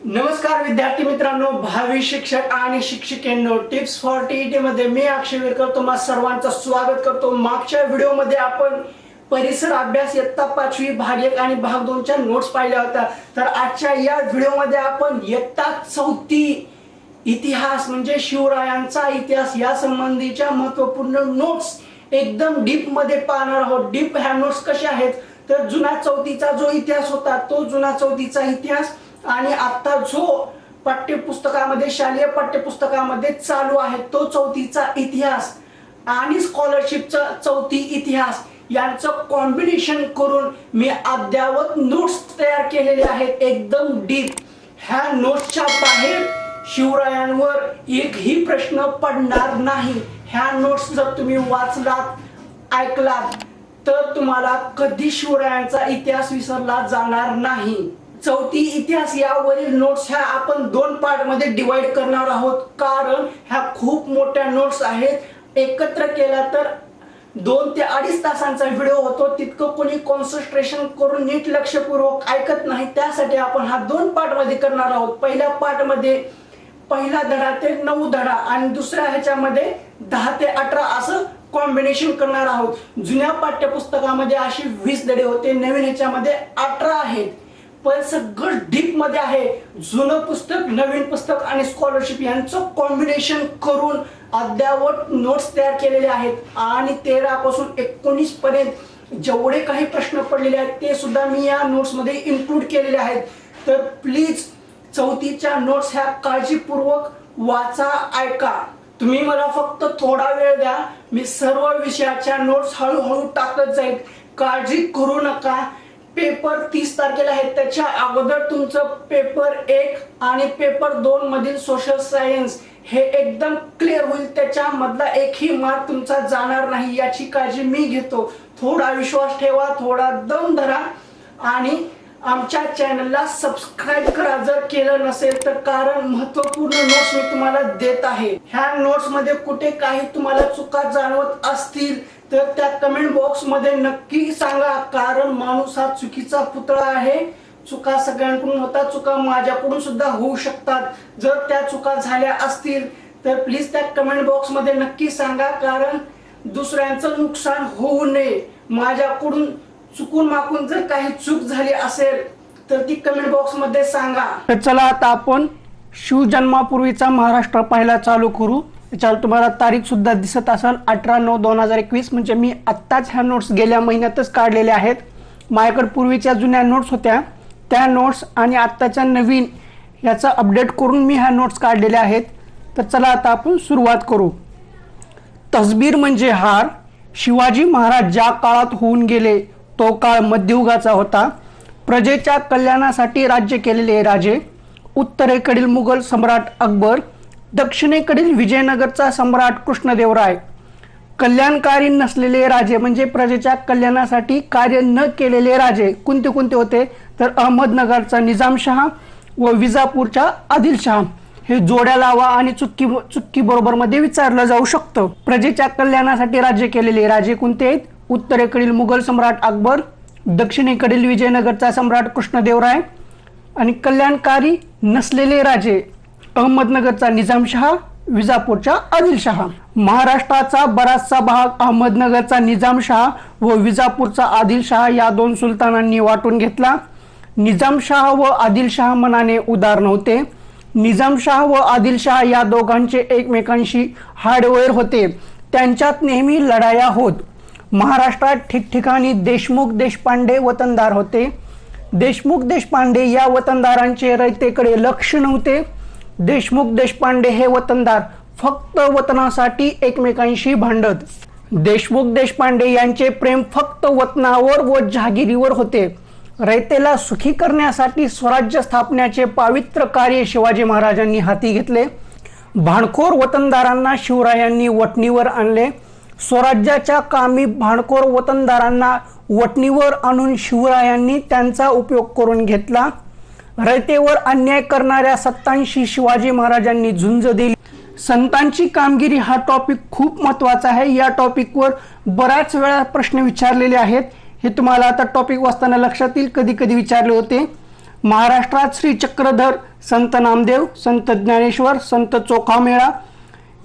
नमस्कार विद्यार्थी मित्रांनो, भावी शिक्षक आणि शिक्षिकेंनो, टिप्स फॉर टीईटी मध्ये मी अक्षय विरकर तुम्हा सर्वांचं स्वागत करतो। मागच्या व्हिडिओमध्ये आपण परिसर अभ्यास इयत्ता 5वी भाग 1 आणि भाग 2 च्या नोट्स पाहिल्या होत्या। तर आजच्या या व्हिडिओमध्ये आपण इयत्ता 4 इतिहास म्हणजे शिवरायांचा इतिहास या संबंधीच्या महत्त्वपूर्ण नोट्स एकदम डीप मध्ये पाहणार आहोत। डीप ह्या नोट्स कशा आहेत तर जुना 4थीचा जो इतिहास होता तो जुना 4थीचा इतिहास आणि आता जो पाठ्यपुस्तकामध्ये शालेय पाठ्यपुस्तकामध्ये चालू आहे तो 4थीचा इतिहास आणि स्कॉलरशिपचा 4थी इतिहास यांचं कॉम्बिनेशन करून मी अद्ययावत नोट्स तयार केलेले आहेत एकदम डीप। ह्या नोट्सच्या बाहेर शिवरायांवर एकही प्रश्न पडणार नाही। ह्या नोट्स जर तुम्ही वाचलात ऐकलात तर तुम्हाला कधी शिवरायांचा इतिहास विसरला जाणार नाही। 4थी इतिहास यावरील नोट्स ह्या आपण 2 पार्ट मध्ये डिवाइड करणार आहोत, कारण ह्या खूप मोठ्या नोट्स आहेत। एकत्र केला तर 2 ते 2.5 तासांचा व्हिडिओ होतो, तितकं कोणी कॉन्सन्ट्रेशन करून नीट लक्षपूर्वक ऐकत नाही। त्यासाठी आपण हा 2 पार्ट मध्ये करणार आहोत। पहिल्या पार्ट मध्ये पहिला धडा ते 9 धडा आणि दुसऱ्या ह्याच्यामध्ये 10 ते 18 असं कॉम्बिनेशन करणार आहोत। जुन्या पाठ्यपुस्तकामध्ये अशी 20 धडे होते, नवीन ह्याच्यामध्ये 18 आहेत। पण सगळं डीप मध्ये आहे। जुनं पुस्तक, नवीन पुस्तक आणि स्कॉलरशिप यांचं कॉम्बिनेशन करून अद्ययावत नोट्स तयार केलेले आहेत आणि 13 पासून 19 पर्यंत जेवढे काही प्रश्न पडलेले आहेत ते सुद्धा मी या नोट्स मध्ये इन्क्लूड केलेले आहेत। तर प्लीज 4थीच्या नोट्स ह्या काळजीपूर्वक वाचा, ऐका। तुम्ही मला फक्त थोडा वेळ द्या, मी सर्व विषयाच्या नोट्स हळूहळू टाकत जाईल, काळजी करू नका। पेपर 30 तारखेला आहे, त्याच्या अगोदर तुमचं पेपर 1 आणि पेपर 2 मधील सोशल सायन्स हे एकदम क्लिअर होईल। त्याच्या मधला एकही मार्क तुमचा जाणार नाही याची काळजी मी घेतो। थोडा विश्वास ठेवा, थोडा दम धरा आणि आमच्या चॅनलला सबस्क्राइब करा जर केलं नसेल तर, कारण महत्त्वपूर्ण नोट्स मी तुम्हाला देत आहे। ह्या नोट्स मध्ये कुठे काही तुम्हाला चुका जाणवत असतील तर त्या कमेंट बॉक्स मध्ये नक्की सांगा, कारण माणूस हा चुकीचा पुतळा आहे। चुका सगळ्यांकडून होतात, चुका माझ्याकडून सुद्धा होऊ शकतात। जर त्या चुका झाल्या असतील तर प्लीज त्या कमेंट बॉक्स मध्ये नक्की सांगा, कारण दुसऱ्यांचं नुकसान होऊ नये। माझ्याकडून चुकून माकून जर काही चूक झाली असेल तर ती कमेंट बॉक्स मध्ये सांगा। तर चला आता आपण शिवजन्मापूर्वीचा महाराष्ट्र पाहायला चालू करू। त्याच्यावर तुम्हाला तारीख सुद्धा दिसत असेल 18/9/2021, म्हणजे मी आत्ताच ह्या नोट्स गेल्या महिन्यातच काढलेल्या आहेत। माझ्याकडे पूर्वीच्या जुन्या नोट्स होत्या, त्या नोट्स आणि आत्ताच्या नवीन याचा अपडेट करून मी ह्या नोट्स काढलेल्या आहेत। तर चला आता आपण सुरुवात करू। तसबीर म्हणजे हार। शिवाजी महाराज ज्या काळात होऊन गेले तो काळ मध्ययुगाचा होता। प्रजेच्या कल्याणासाठी राज्य केलेले राजे, उत्तरेकडील मुघल सम्राट अकबर, दक्षिणेकडील विजयनगरचा सम्राट कृष्णदेवराय। कल्याणकारी नसलेले राजे म्हणजे प्रजेच्या कल्याणासाठी कार्य न केलेले राजे कोणते कोणते होते तर अहमदनगरचा निजामशहा व विजापूरचा आदिलशहा। हे जोड्या लावा आणि चुक्की बरोबर मध्ये विचारलं जाऊ शकतं। प्रजेच्या कल्याणासाठी राज्य केलेले राजे कोणते आहेत? उत्तरेकडील मुघल सम्राट अकबर, दक्षिणेकडील विजयनगरचा सम्राट कृष्णदेवराय आणि कल्याणकारी नसलेले राजे अहमदनगरचा निजामशहा, विजापूरचा आदिलशहा। महाराष्ट्राचा बराचसा भाग अहमदनगरचा निजामशहा व विजापूरचा आदिलशहा या 2 सुलतानांनी वाटून घेतला। निजामशहा व आदिलशहा मनाने उदार नव्हते। निजामशहा व आदिलशहा या दोघांचे एकमेकांशी हाडवैर होते, त्यांच्यात नेहमी लढाया होत। महाराष्ट्रात ठिकठिकाणी देशमुख देशपांडे वतनदार होते। देशमुख देशपांडे या वतनदारांचे रयतेकडे लक्ष नव्हते। देशमुख देशपांडे हे वतनदार फक्त वतनासाठी एकमेकांशी भांडत। देशमुख देशपांडे यांचे प्रेम फक्त वतनावर व जहागिरीवर होते। रयतेला सुखी करण्यासाठी स्वराज्य स्थापण्याचे पवित्र कार्य शिवाजी महाराजांनी हाती घेतले। भांडखोर वतनदारांना शिवरायांनी वटणीवर आणले। स्वराज्याच्या कामी भांडखोर वतनदारांना वटणीवर आणून शिवरायांनी त्यांचा उपयोग करून घेतला। रयतेवर अन्याय करणाऱ्या सत्तांशी शिवाजी महाराजांनी झुंज दिली। संतांची कामगिरी हा टॉपिक खूप महत्त्वाचा आहे। या टॉपिकवर बऱ्याच वेळा प्रश्न विचारलेले आहेत, हे तुम्हाला आता टॉपिक वाचताना लक्षात येईल, कधी कधी विचारले होते। महाराष्ट्रात श्री चक्रधर, संत नामदेव, संत ज्ञानेश्वर, संत चोखामेळा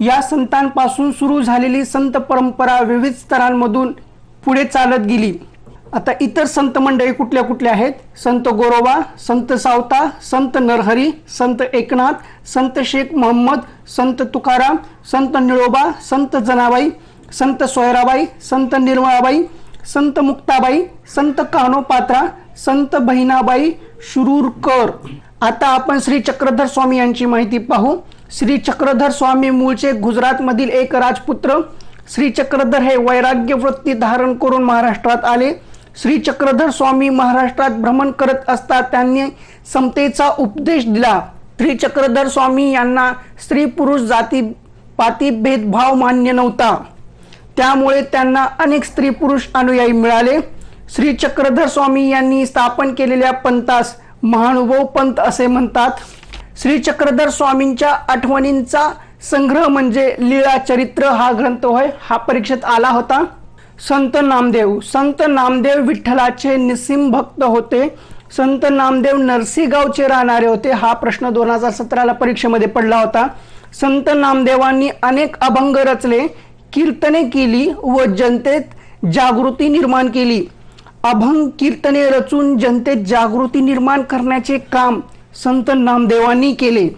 या संतांपासून सुरू झालेली संत परंपरा विविध स्तरांमधून पुढे चालत गेली. आता इतर संत मंडळी कुठल्या कुठल्या आहेत? संत गोरोबा, संत सावता, संत नरहरी, संत एकनाथ, संत शेख मोहम्मद, संत तुकाराम, संत निळोबा, संत जनाबाई, संत सोयराबाई, संत निर्मळाबाई, संत मुक्ताबाई, संत कान्होपात्रा, संत बहिणाबाई शिरूरकर. आता आपण श्री चक्रधर स्वामी यांची माहिती पाहू. श्री चक्रधर स्वामी मूळचे गुजरातमधील एक राजपुत्र. श्री चक्रधर हे वैराग्य वृत्ती धारण करून महाराष्ट्रात आले. श्री चक्रधर स्वामी महाराष्ट्रात भ्रमण करत असता त्यांनी समतेचा उपदेश दिला. श्री चक्रधर स्वामी यांना स्त्री पुरुष जातीपाती भेदभाव मान्य नव्हता, त्यामुळे त्यांना अनेक स्त्री पुरुष अनुयायी मिळाले. श्री चक्रधर स्वामी यांनी स्थापन केलेल्या पंथास महानुभव पंथ असे म्हणतात. श्री चक्रधर स्वामींच्या आठवणींचा संग्रह म्हणजे लीळा चरित्र हा ग्रंथ होय. हा परीक्षेत आला होता. संत नामदेव. संत नामदेव विठ्ठलाचे निस्सीम भक्त होते. संत नामदेव नरसीगावचे राहणारे होते. हा प्रश्न 2017ला परीक्षेमध्ये पडला होता. संत नामदेवांनी अनेक अभंग रचले, कीर्तने केली व जनतेत जागृती निर्माण केली. अभंग कीर्तने रचून जनतेत जागृती निर्माण करण्याचे काम संत नामदेवांनी केले.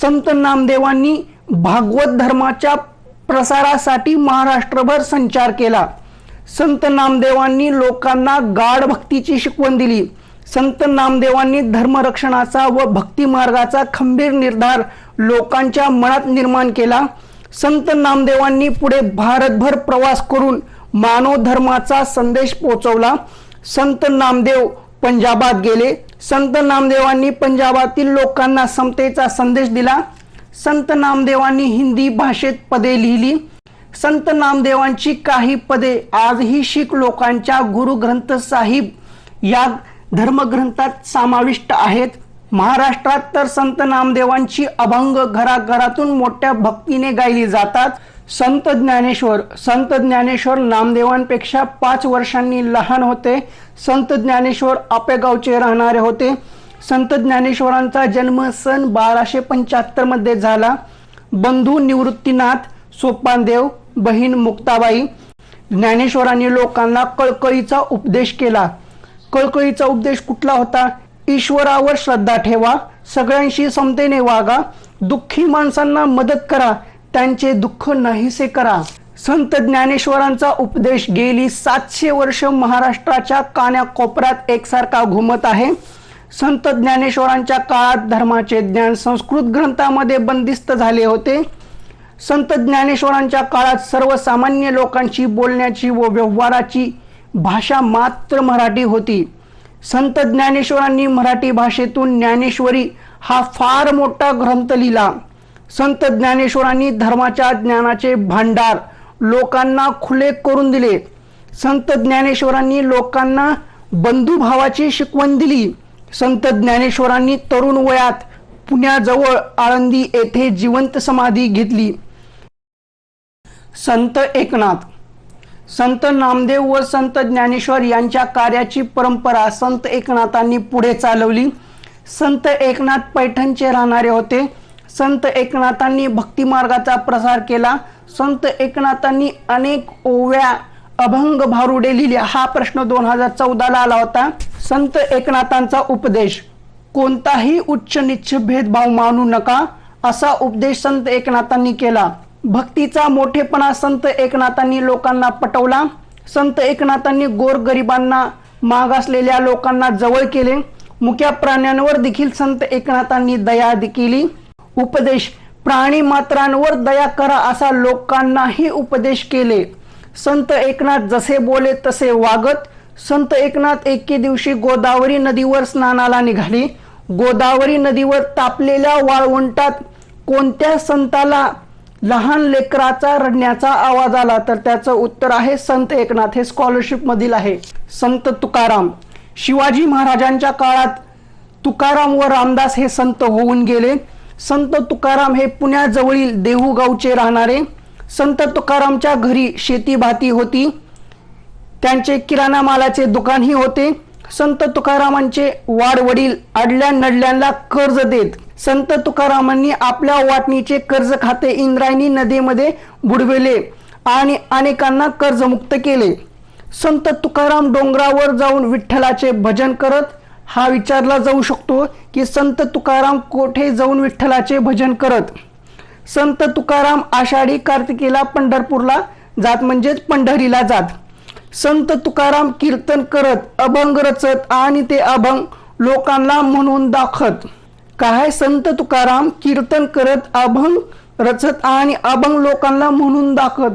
संत नामदेवांनी भागवत धर्माच्या प्रसारासाठी महाराष्ट्रभर संचार केला. संत नामदेवांनी लोकांना गाढ भक्तीची शिकवण दिली. संत नामदेवांनी धर्मरक्षणाचा व भक्ती मार्गाचा खंबीर निर्धार लोकांच्या मनात निर्माण केला. संत नामदेवांनी पुढे भारतभर प्रवास करून मानव धर्माचा संदेश पोहोचवला. संत नामदेव पंजाबात गेले. संत नामदेवांनी पंजाबातील लोकांना समतेचा संदेश दिला. संत नामदेवांनी हिंदी भाषेत पदे लिहिली. संत नामदेवांची काही पदे आजही शीख लोकांच्या गुरु ग्रंथ साहिब या धर्मग्रंथात समाविष्ट आहेत. महाराष्ट्रात तर संत नामदेवांची अभंग घराघरातून मोठ्या भक्तीने गायली जातात. संत ज्ञानेश्वर. संत ज्ञानेश्वर नामदेवांपेक्षा 5 वर्षांनी लहान होते. संत ज्ञानेश्वर आपेगावचे राहणारे होते. संत ज्ञानेश्वरांचा जन्म सन 1275 मध्ये झाला. बंधू निवृत्तीनाथ, सोपानदेव, बहीण मुक्ताबाई. ज्ञानेश्वरांनी लोकांना कळकळीचा उपदेश केला. कळकळीचा उपदेश कुठला होता? ईश्वरावर श्रद्धा ठेवा, सगळ्यांशी समतेने वागा, दुःखी माणसांना मदत करा, त्यांचे दुःख नाहीसे करा. संत ज्ञानेश्वरांचा उपदेश गेली 700 वर्ष महाराष्ट्राच्या कानाकोपऱ्यात एकसारखा घुमत आहे. संत ज्ञानेश्वरांच्या काळात धर्माचे ज्ञान संस्कृत ग्रंथामध्ये बंदिस्त झाले होते. संत ज्ञानेश्वरांच्या काळात सर्वसामान्य लोकांची बोलण्याची व व्यवहाराची भाषा मात्र मराठी होती. संत ज्ञानेश्वरांनी मराठी भाषेतून ज्ञानेश्वरी हा फार मोठा ग्रंथ लिहिला. संत ज्ञानेश्वरांनी धर्माच्या ज्ञानाचे भांडार लोकांना खुले करून दिले. संत ज्ञानेश्वरांनी लोकांना बंधुभावाची शिकवण दिली. संत ज्ञानेश्वरांनी तरुण वयात पुण्याजवळ आळंदी येथे जिवंत समाधी घेतली. संत एकनाथ. संत नामदेव व संत ज्ञानेश्वर यांच्या कार्याची परंपरा संत एकनाथांनी पुढे चालवली. संत एकनाथ पैठणचे राहणारे होते. संत एकनाथांनी भक्ती मार्गाचा प्रसार केला. संत एकनाथांनी अनेक ओव्या, अभंग, भारुडे लिहिले. हा प्रश्न 2014ला आला होता. संत एकनाथांचा उपदेश. कोणताही उच्च नीच भेदभाव मानू नका असा उपदेश संत एकनाथांनी केला. भक्तीचा मोठेपणा संत एकनाथांनी लोकांना पटवला. संत एकनाथांनी गोरगरिबांना, मागासलेल्या लोकांना जवळ केले. मुक्या प्राण्यांवर देखील संत एकनाथांनी दया केली. उपदेश. प्राणी मात्रांवर दया करा असा लोकांनाही उपदेश केले. संत एकनाथ जसे बोले तसे वागत. संत एकनाथ एके दिवशी गोदावरी नदीवर स्नानाला निघाले. गोदावरी नदीवर तापलेल्या वाळवंटात कोणत्या संताला लहान लेकराचा रडण्याचा आवाज आला? तर त्याचं उत्तर आहे संत एकनाथ. हे स्कॉलरशिप मधील आहे. संत तुकाराम. शिवाजी महाराजांच्या काळात तुकाराम व रामदास हे संत होऊन गेले. संत तुकाराम हे पुण्याजवळील देहू गावचे राहणारे. संत तुकारामच्या घरी शेती भाती होती. त्यांचे किराणा मालाचे दुकानही होते. संत तुकारामांचे वाडवडील अडल्या नडल्यांना कर्ज देत संत तुकारामांनी आपल्या वाटणीचे कर्ज खाते इंद्रायणी नदीमध्ये बुडविले आणि अनेकांना कर्जमुक्त केले. संत तुकाराम डोंगरावर जाऊन विठ्ठलाचे भजन करत. हा विचारला जाऊ शकतो की संत तुकाराम कोठे जाऊन विठ्ठलाचे भजन करत. संत तुकाराम आषाढी कार्तिकीला पंढरपूरला जात म्हणजेच पंढरीला जात. संत तुकाराम कीर्तन करत अभंग रचत आणि ते अभंग लोकांना म्हणून दाखवत. काय संत तुकाराम कीर्तन करत अभंग रचत आणि अभंग लोकांना म्हणून दाखवत.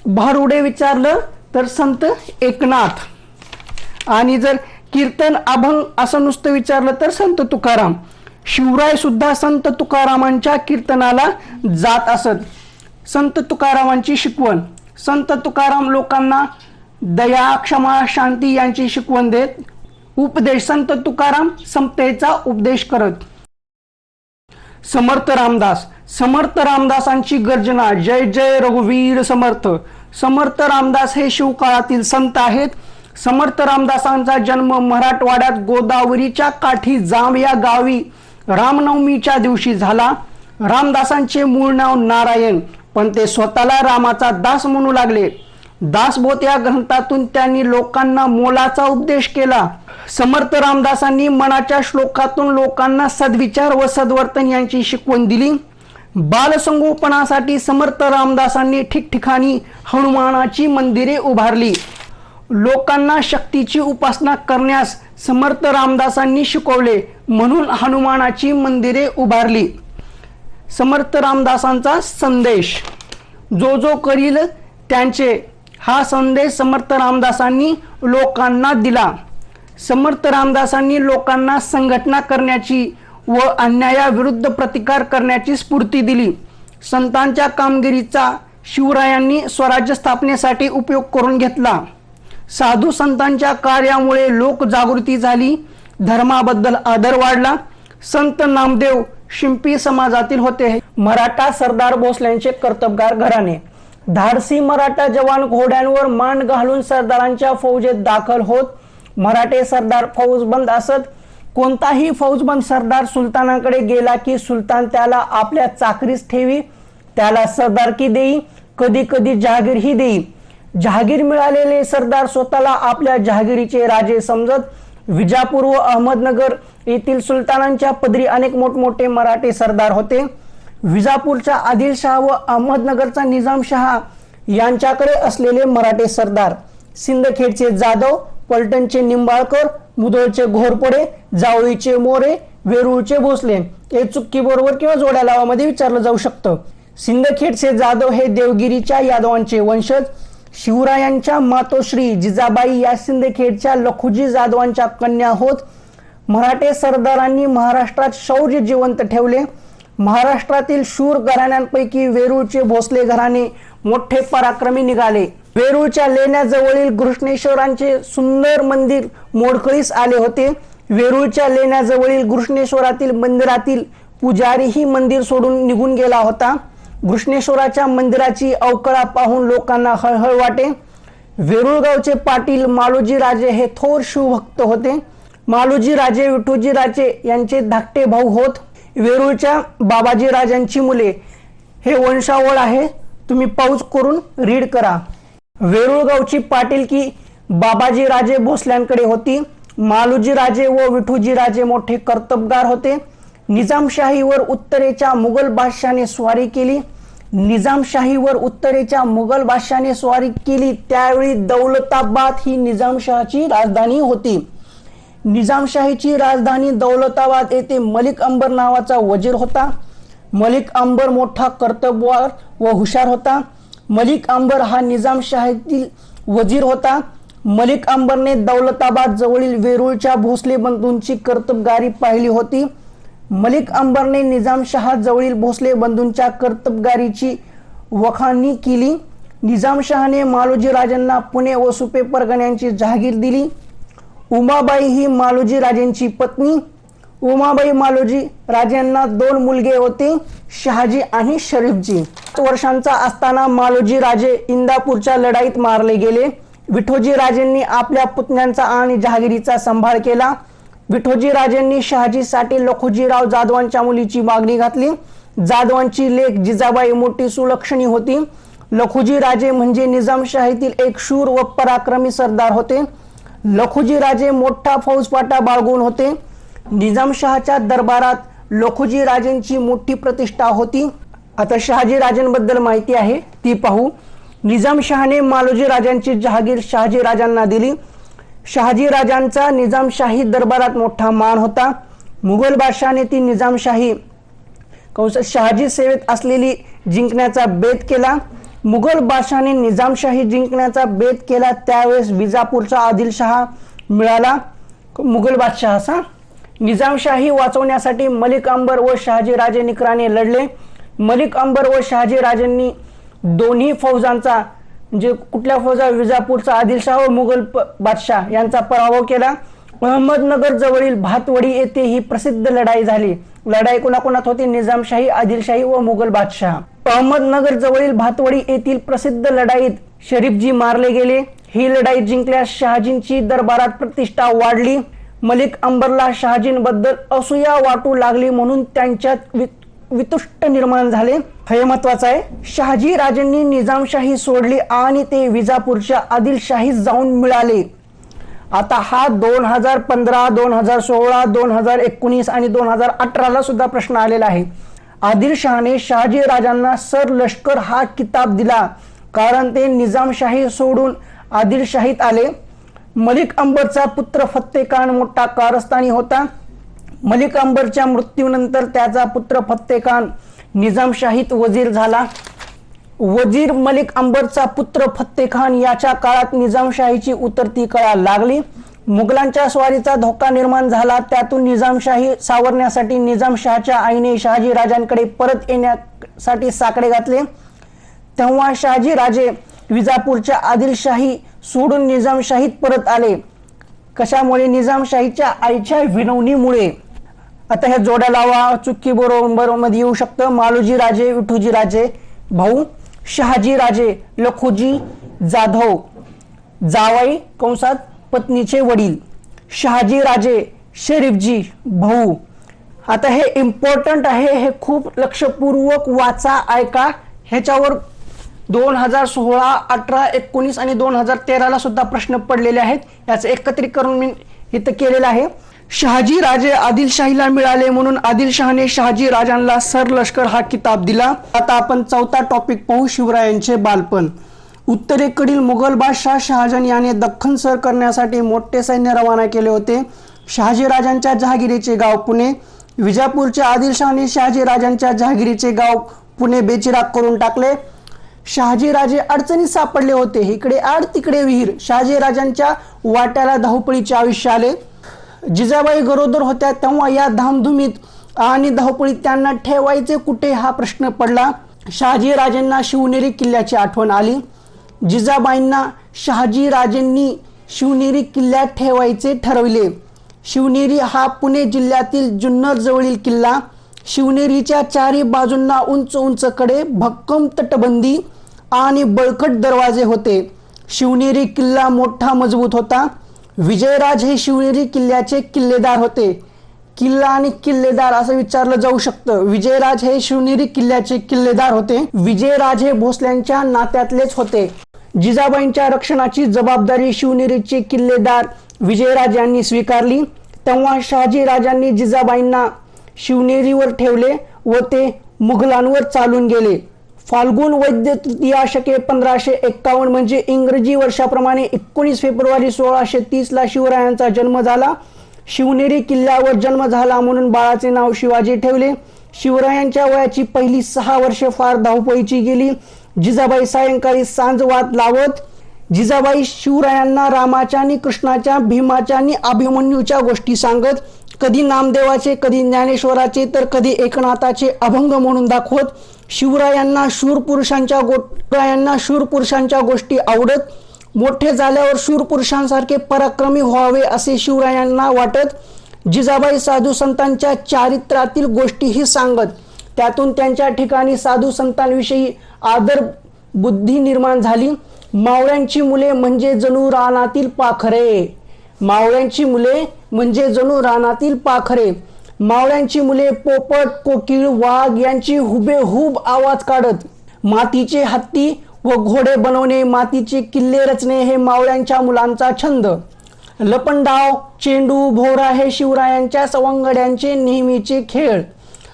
भारुडे विचारलं तर संत एकनाथ. आणि जर कीर्तन अभंग असं नुसतं विचारलं तर संत तुकाराम. शिवराय सुद्धा संत तुकारामांच्या कीर्तनाला जात असत. संत तुकारामांची शिकवण. संत तुकाराम लोकांना दया क्षमा शांती यांची शिकवण देत. उपदेश. संत तुकाराम समतेचा उपदेश करत. समर्थ रामदास. समर्थ रामदासांची गर्जना जय जय रघुवीर समर्थ. समर्थ रामदास हे शिवकाळातील संत आहेत. समर्थ रामदासांचा जन्म मराठवाड्यात गोदावरीच्या काठी जांब या गावी रामनवमीच्या दिवशी झाला. रामदासांचे मूळ नाव नारायण, पण ते स्वतःला रामाचा दास म्हणू लागले. दासबोध या ग्रंथातून त्यांनी लोकांना मोलाचा उपदेश केला. समर्थ रामदासांनी मनाच्या श्लोकातून लोकांना सद्विचार व सद्वर्तन यांची शिकवण दिली. बालसंगोपनासाठी समर्थ रामदासांनी ठिकठिकाणी हनुमानाची मंदिरे उभारली. लोकांना शक्तीची उपासना करण्यास समर्थ रामदासांनी शिकवले, म्हणून हनुमानाची मंदिरे उभारली. समर्थ रामदासांचा संदेश. जो जो करील त्यांचे, हा संदेश समर्थ रामदासांनी लोकांना दिला. समर्थ रामदासांनी लोकांना संघटना करण्याची व अन्यायाविरुद्ध प्रतिकार करण्याची स्फूर्ती दिली. संतांच्या कामगिरीचा शिवरायांनी स्वराज्य स्थापनेसाठी उपयोग करून घेतला. साधू संतांच्या कार्यामुळे लोक जागृती झाली. धर्माबद्दल आदर वाढला. संत नामदेव शिंपी समाजातील होते. मराठा सरदार भोसल्यांचे कर्तबगार घराणे. धाडसी मराठा जवान घोड्यांवर मान घालून सरदारांच्या फौजेत दाखल होत. मराठे सरदार फौजबंद असत. कोणताही फौजबंद सरदार सुलतानाकडे गेला की सुलतान त्याला आपल्या चाकरीस ठेवी, त्याला सरदारकी देई, कधी कधी जहागीरही देई. जहागीर मिळालेले सरदार स्वतःला आपल्या जहागिरीचे राजे समजत. विजापूर व अहमदनगर येथील सुलतानांच्या पदरी अनेक मोठमोठे मराठे सरदार होते. विजापूरचा आदिलशाह व अहमदनगरचा निजामशाह यांच्याकडे असलेले मराठे सरदार. सिंदखेडचे जाधव, पलटणचे निंबाळकर, मुधोळचे घोरपडे, जावळीचे मोरे, वेरूळचे भोसले. हे चुक्की बरोबर किंवा जोड्या लावामध्ये विचारलं जाऊ शकतं. सिंदखेडचे जाधव हे देवगिरीच्या यादवांचे वंशज. शिवरायांच्या मातोश्री जिजाबाई या सिंदखेडच्या लखुजी जाधवांच्या कन्या होत. मराठे सरदारांनी महाराष्ट्रात शौर्य जिवंत ठेवले. महाराष्ट्रातील शूर घराण्यांपैकी वेरूळचे भोसले घराणे मोठे पराक्रमी निघाले. वेरूळच्या लेण्याजवळील घृष्णेश्वरांचे सुंदर मंदिर मोडकळीस आले होते. वेरूळच्या लेण्याजवळील घृष्णेश्वरातील मंदिरातील पुजारी ही मंदिर सोडून निघून गेला होता. घृष्णेश्वराच्या मंदिराची अवकळा पाहून लोकांना हळहळ वाटे. वेरूळ गावचे पाटील मालोजी राजे हे थोर शिवभक्त होते. मालोजी राजे विठोजी राजे यांचे धाकटे भाऊ होत. वेरूळच्या बाबाजी राजांची मुले. हे वंशावळ आहे, तुम्ही पाऊस करून रीड करा. वेरूळ गावची पाटीलकी बाबाजी राजे भोसल्यांकडे होती. मालोजी राजे व विठोजी राजे मोठे कर्तबगार होते. निजामशाहीवर उत्तरेच्या मुघल बादशाहाने स्वारी केली. निजामशाहीवर उत्तरेच्या मुघल बादशाहाने स्वारी केली त्यावेळी दौलताबाद ही निजामशाहीची राजधानी होती. निजामशाहीची राजधानी दौलताबाद येथे मलिक अंबर नावाचा वजीर होता. मलिक अंबर मोठा कर्तबगार व हुशार होता. मलिक अंबर हा निजामशाहीतील वजीर होता. मलिक अंबरने दौलताबाद जवळील वेरूळच्या भोसले बंधूंची कर्तबगारी पाहिली होती. मलिक अंबरने निजामशाह जवळील भोसले बंधूंच्या कर्तबगारीची वखाणी केली. निजामशाहने मालोजी राजांना पुणे व सुपे परगण्यांची जहागीर दिली. उमाबाई ही मालोजी राजांची पत्नी. उमाबाई मालोजी राजांना 2 मुलगे होते, शहाजी आणि शरीफजी. 8 वर्षांचा असताना मालोजी राजे इंदापूरच्या लढाईत मारले गेले. विठोजी राजेंनी आपल्या पुतण्यांचा आणि जहागिरीचा सांभाळ केला. विठोजी राजेंनी शहाजीसाठी लखुजीराव जाधवांच्या मुलीची मागणी घातली. जाधवांची लेक जिजाबाई मोठी सुलक्षणी होती. लखुजी राजे म्हणजे निजामशाहीतील एक शूर व पराक्रमी सरदार होते. लखुजी राजे मोठा फौजफाटा बाळगून होते. निजामशहाच्या दरबारात लखुजी राजेंची मोठी प्रतिष्ठा होती. आता शहाजी राजांबद्दल माहिती आहे ती पाहू. निजामशहाने मालोजी राजांची जहागीर शहाजी राजांना दिली. शहाजी राजांचा निजामशाही दरबारात मोठा मान होता. मुघल बादशाहाने ती निजामशाही शहाजी सेवेत असलेली जिंकण्याचा बेत केला. मुघल बादशाहाने निजामशाही जिंकण्याचा बेत केला त्यावेळेस विजापूरचा आदिलशहा मिळाला. मुघल बादशहा निजामशाही वाचवण्यासाठी मलिक अंबर व शहाजी राजे निकराने लढले. मलिक अंबर व शहाजी राजांनी दोन्ही फौजांचा म्हणजे कुठल्या फौजा विजापूरचा आदिलशाह व मुघल बादशाह यांचा पराभव केला. अहमदनगर जवळील भातवडी येथे ही प्रसिद्ध लढाई झाली. लढाई कोणाकोणात होती? निजामशाही, आदिलशाही व मुघल बादशाह. अहमदनगर जवळील भातवडी येथील प्रसिद्ध लढाईत शरीफजी मारले गेले. ही लढाई जिंकल्यास शहाजींची दरबारात प्रतिष्ठा वाढली. मलिक अंबरला शहाजींबद्दल असूया वाटू लागली म्हणून त्यांच्यात वितुष्ट निर्माण झाले. हे महत्वाचं आहे. शहाजी राजांनी निजामशाही सोडली आणि ते विजापूरच्या आदिलशाहीत जाऊन मिळाले. आता हा 2015, 2016, 2019 आणि 2018 सुद्धा प्रश्न आलेला आहे. आदिलशहाने शहाजी राजांना सर लष्कर हा किताब दिला कारण ते निजामशाही सोडून आदिलशाहीत आले. मलिक अंबरचा पुत्र फत्तेखान मोठा कारस्थानी होता. मलिक अंबरच्या मृत्यूनंतर त्याचा पुत्र फत्तेखान निजामशाहीत वजीर झाला. वजीर मलिक अंबरचा पुत्र फत्तेखान याच्या काळात निजामशाहीची उतरती कळा लागली. मुघलांच्या स्वारीचा धोका निर्माण झाला. त्यातून निजामशाही सावरण्यासाठी निजामशहाच्या आईने शहाजी राजांकडे परत येण्यासाठी साकडे घातले. तेव्हा शहाजी राजे विजापूरच्या आदिलशाही सोडून निजामशाहीत परत आले. कशामुळे? निजामशाहीच्या आईच्या विनवणीमुळे. आता हे जोड्या लावा, चुक्की बरोबर मध्ये येऊ शकतं. मालोजी राजे, विठोजी राजे भाऊ, शहाजी राजे, लखुजी जाधव जावई कंसात पत्नीचे वडील, शहाजी राजे, शरीफजी भाऊ. आता हे इम्पॉर्टंट आहे, हे खूप लक्षपूर्वक वाचा, ऐका. ह्याच्यावर 2016, 18, 19 आणि 2013 सुद्धा प्रश्न पडलेले आहेत. याचं एकत्रीकरण मी इथं केलेलं आहे. शहाजी राजे आदिलशाहीला मिळाले म्हणून आदिलशहाने शहाजी राजांना सर लष्कर हा किताब दिला. आता आपण चौथा टॉपिक पाहू, शिवरायांचे बालपण. उत्तरेकडील मुघल बादशाह शहाजहान याने दख्खन सर करण्यासाठी मोठे सैन्य रवाना केले होते. शहाजी राजांच्या जहागिरीचे गाव पुणे. विजापूरच्या आदिलशहाने शहाजी राजांच्या जहागिरीचे गाव पुणे बेचिराग करून टाकले. शहाजी राजे अडचणीत सापडले होते. इकडे आड तिकडे विहीर. शहाजी राजांच्या वाट्याला धावपळीचे आयुष्य आले. जिजाबाई गरोदर होत्या तेव्हा या धामधुमीत आणि धावपळीत त्यांना ठेवायचे कुठे हा प्रश्न पडला. शहाजी राजांना शिवनेरी किल्ल्याची आठवण आली. जिजाबाईंना शहाजी राजेंनी शिवनेरी किल्ल्यात ठेवायचे ठरवले. शिवनेरी हा पुणे जिल्ह्यातील जुन्नर जवळील किल्ला. शिवनेरीच्या चारी बाजूंना उंच उंच कडे, भक्कम तटबंदी आणि बळकट दरवाजे होते. शिवनेरी किल्ला मोठा मजबूत होता. विजयराज हे शिवनेरी किल्ल्याचे किल्लेदार होते. किल्ला आणि किल्लेदार असं विचारलं जाऊ शकतं. विजयराज हे शिवनेरी किल्ल्याचे किल्लेदार होते. विजयराज हे भोसल्यांच्या नात्यातलेच होते. जिजाबाईंच्या रक्षणाची जबाबदारी शिवनेरीचे किल्लेदार विजयराज यांनी स्वीकारली. तेव्हा शहाजी राजांनी जिजाबाईंना शिवनेरीवर ठेवले व ते मुघलांवर चालून गेले. फाल्गुन वैद्य तृतीया शके 1551 म्हणजे इंग्रजी वर्षाप्रमाणे 19 फेब्रुवारी 1630 शिवरायांचा जन्म झाला. शिवनेरी किल्ल्यावर जन्म झाला म्हणून बाळाचे नाव शिवाजी ठेवले. शिवरायांच्या वयाची पहिली 6 वर्षे फार धावपळीची गेली. जिजाबाई सायंकाळी सांजवात लावत. जिजाबाई शिवरायांना रामाच्या आणि कृष्णाच्या, भीमाच्या आणि अभिमन्यूच्या गोष्टी सांगत. कधी नामदेवाचे, कधी ज्ञानेश्वराचे तर कधी एकनाथाचे अभंग म्हणून दाखवत. शिवरायांना शूरपुरुषांच्या गोष्टी आवडत. मोठे झाल्यावर शूरपुरुषांसारखे पराक्रमी व्हावे असे शिवरायांना वाटत. जिजाबाई साधू संतांच्या चारित्र्यातील गोष्टीही सांगत. त्यातून त्यांच्या ठिकाणी साधू संतांविषयी आदर बुद्धी निर्माण झाली. मावळ्यांची मुले म्हणजे जणू रानातील पाखरे. मावळ्यांची मुले म्हणजे जणू रानातील पाखरे. मावळ्यांची मुले पोपट, कोकिळ, वाघ यांची हुबेहूब आवाज काढत. मातीचे हत्ती व घोडे बनवणे, मातीचे किल्ले रचणे हे मावळ्यांच्या मुलांचा छंद. लपंडाव, चेंडू, भोवरा हे शिवरायांच्या सवंगड्यांचे नेहमीचे खेळ.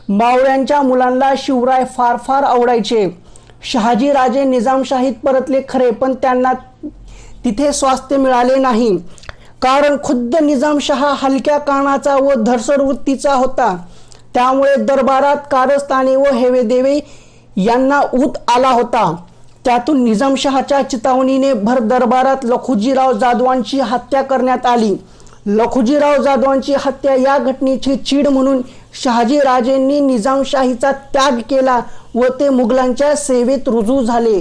मावळ्यांच्या मुलांना शिवराय फार फार आवडायचे. शहाजी राजे निजामशाहीत परतले खरे, पण त्यांना तिथे स्वास्थ्य मिळाले नाही. कारण खुद्द निजामशाह हलक्या कानाचा व धरसर वृत्तीचा होता. त्यामुळे दरबारात कारस्थाने व हेवेदेवे यांना ऊत आला होता. त्यातून निजामशहाच्या चितावणीने भर दरबारात लखुजीराव जाधवांची हत्या करण्यात आली. लखुजीराव जाधवांची हत्या या घटनेची चीड म्हणून शहाजी राजेंनी निजामशाहीचा त्याग केला व ते मुघलांच्या सेवेत रुजू झाले.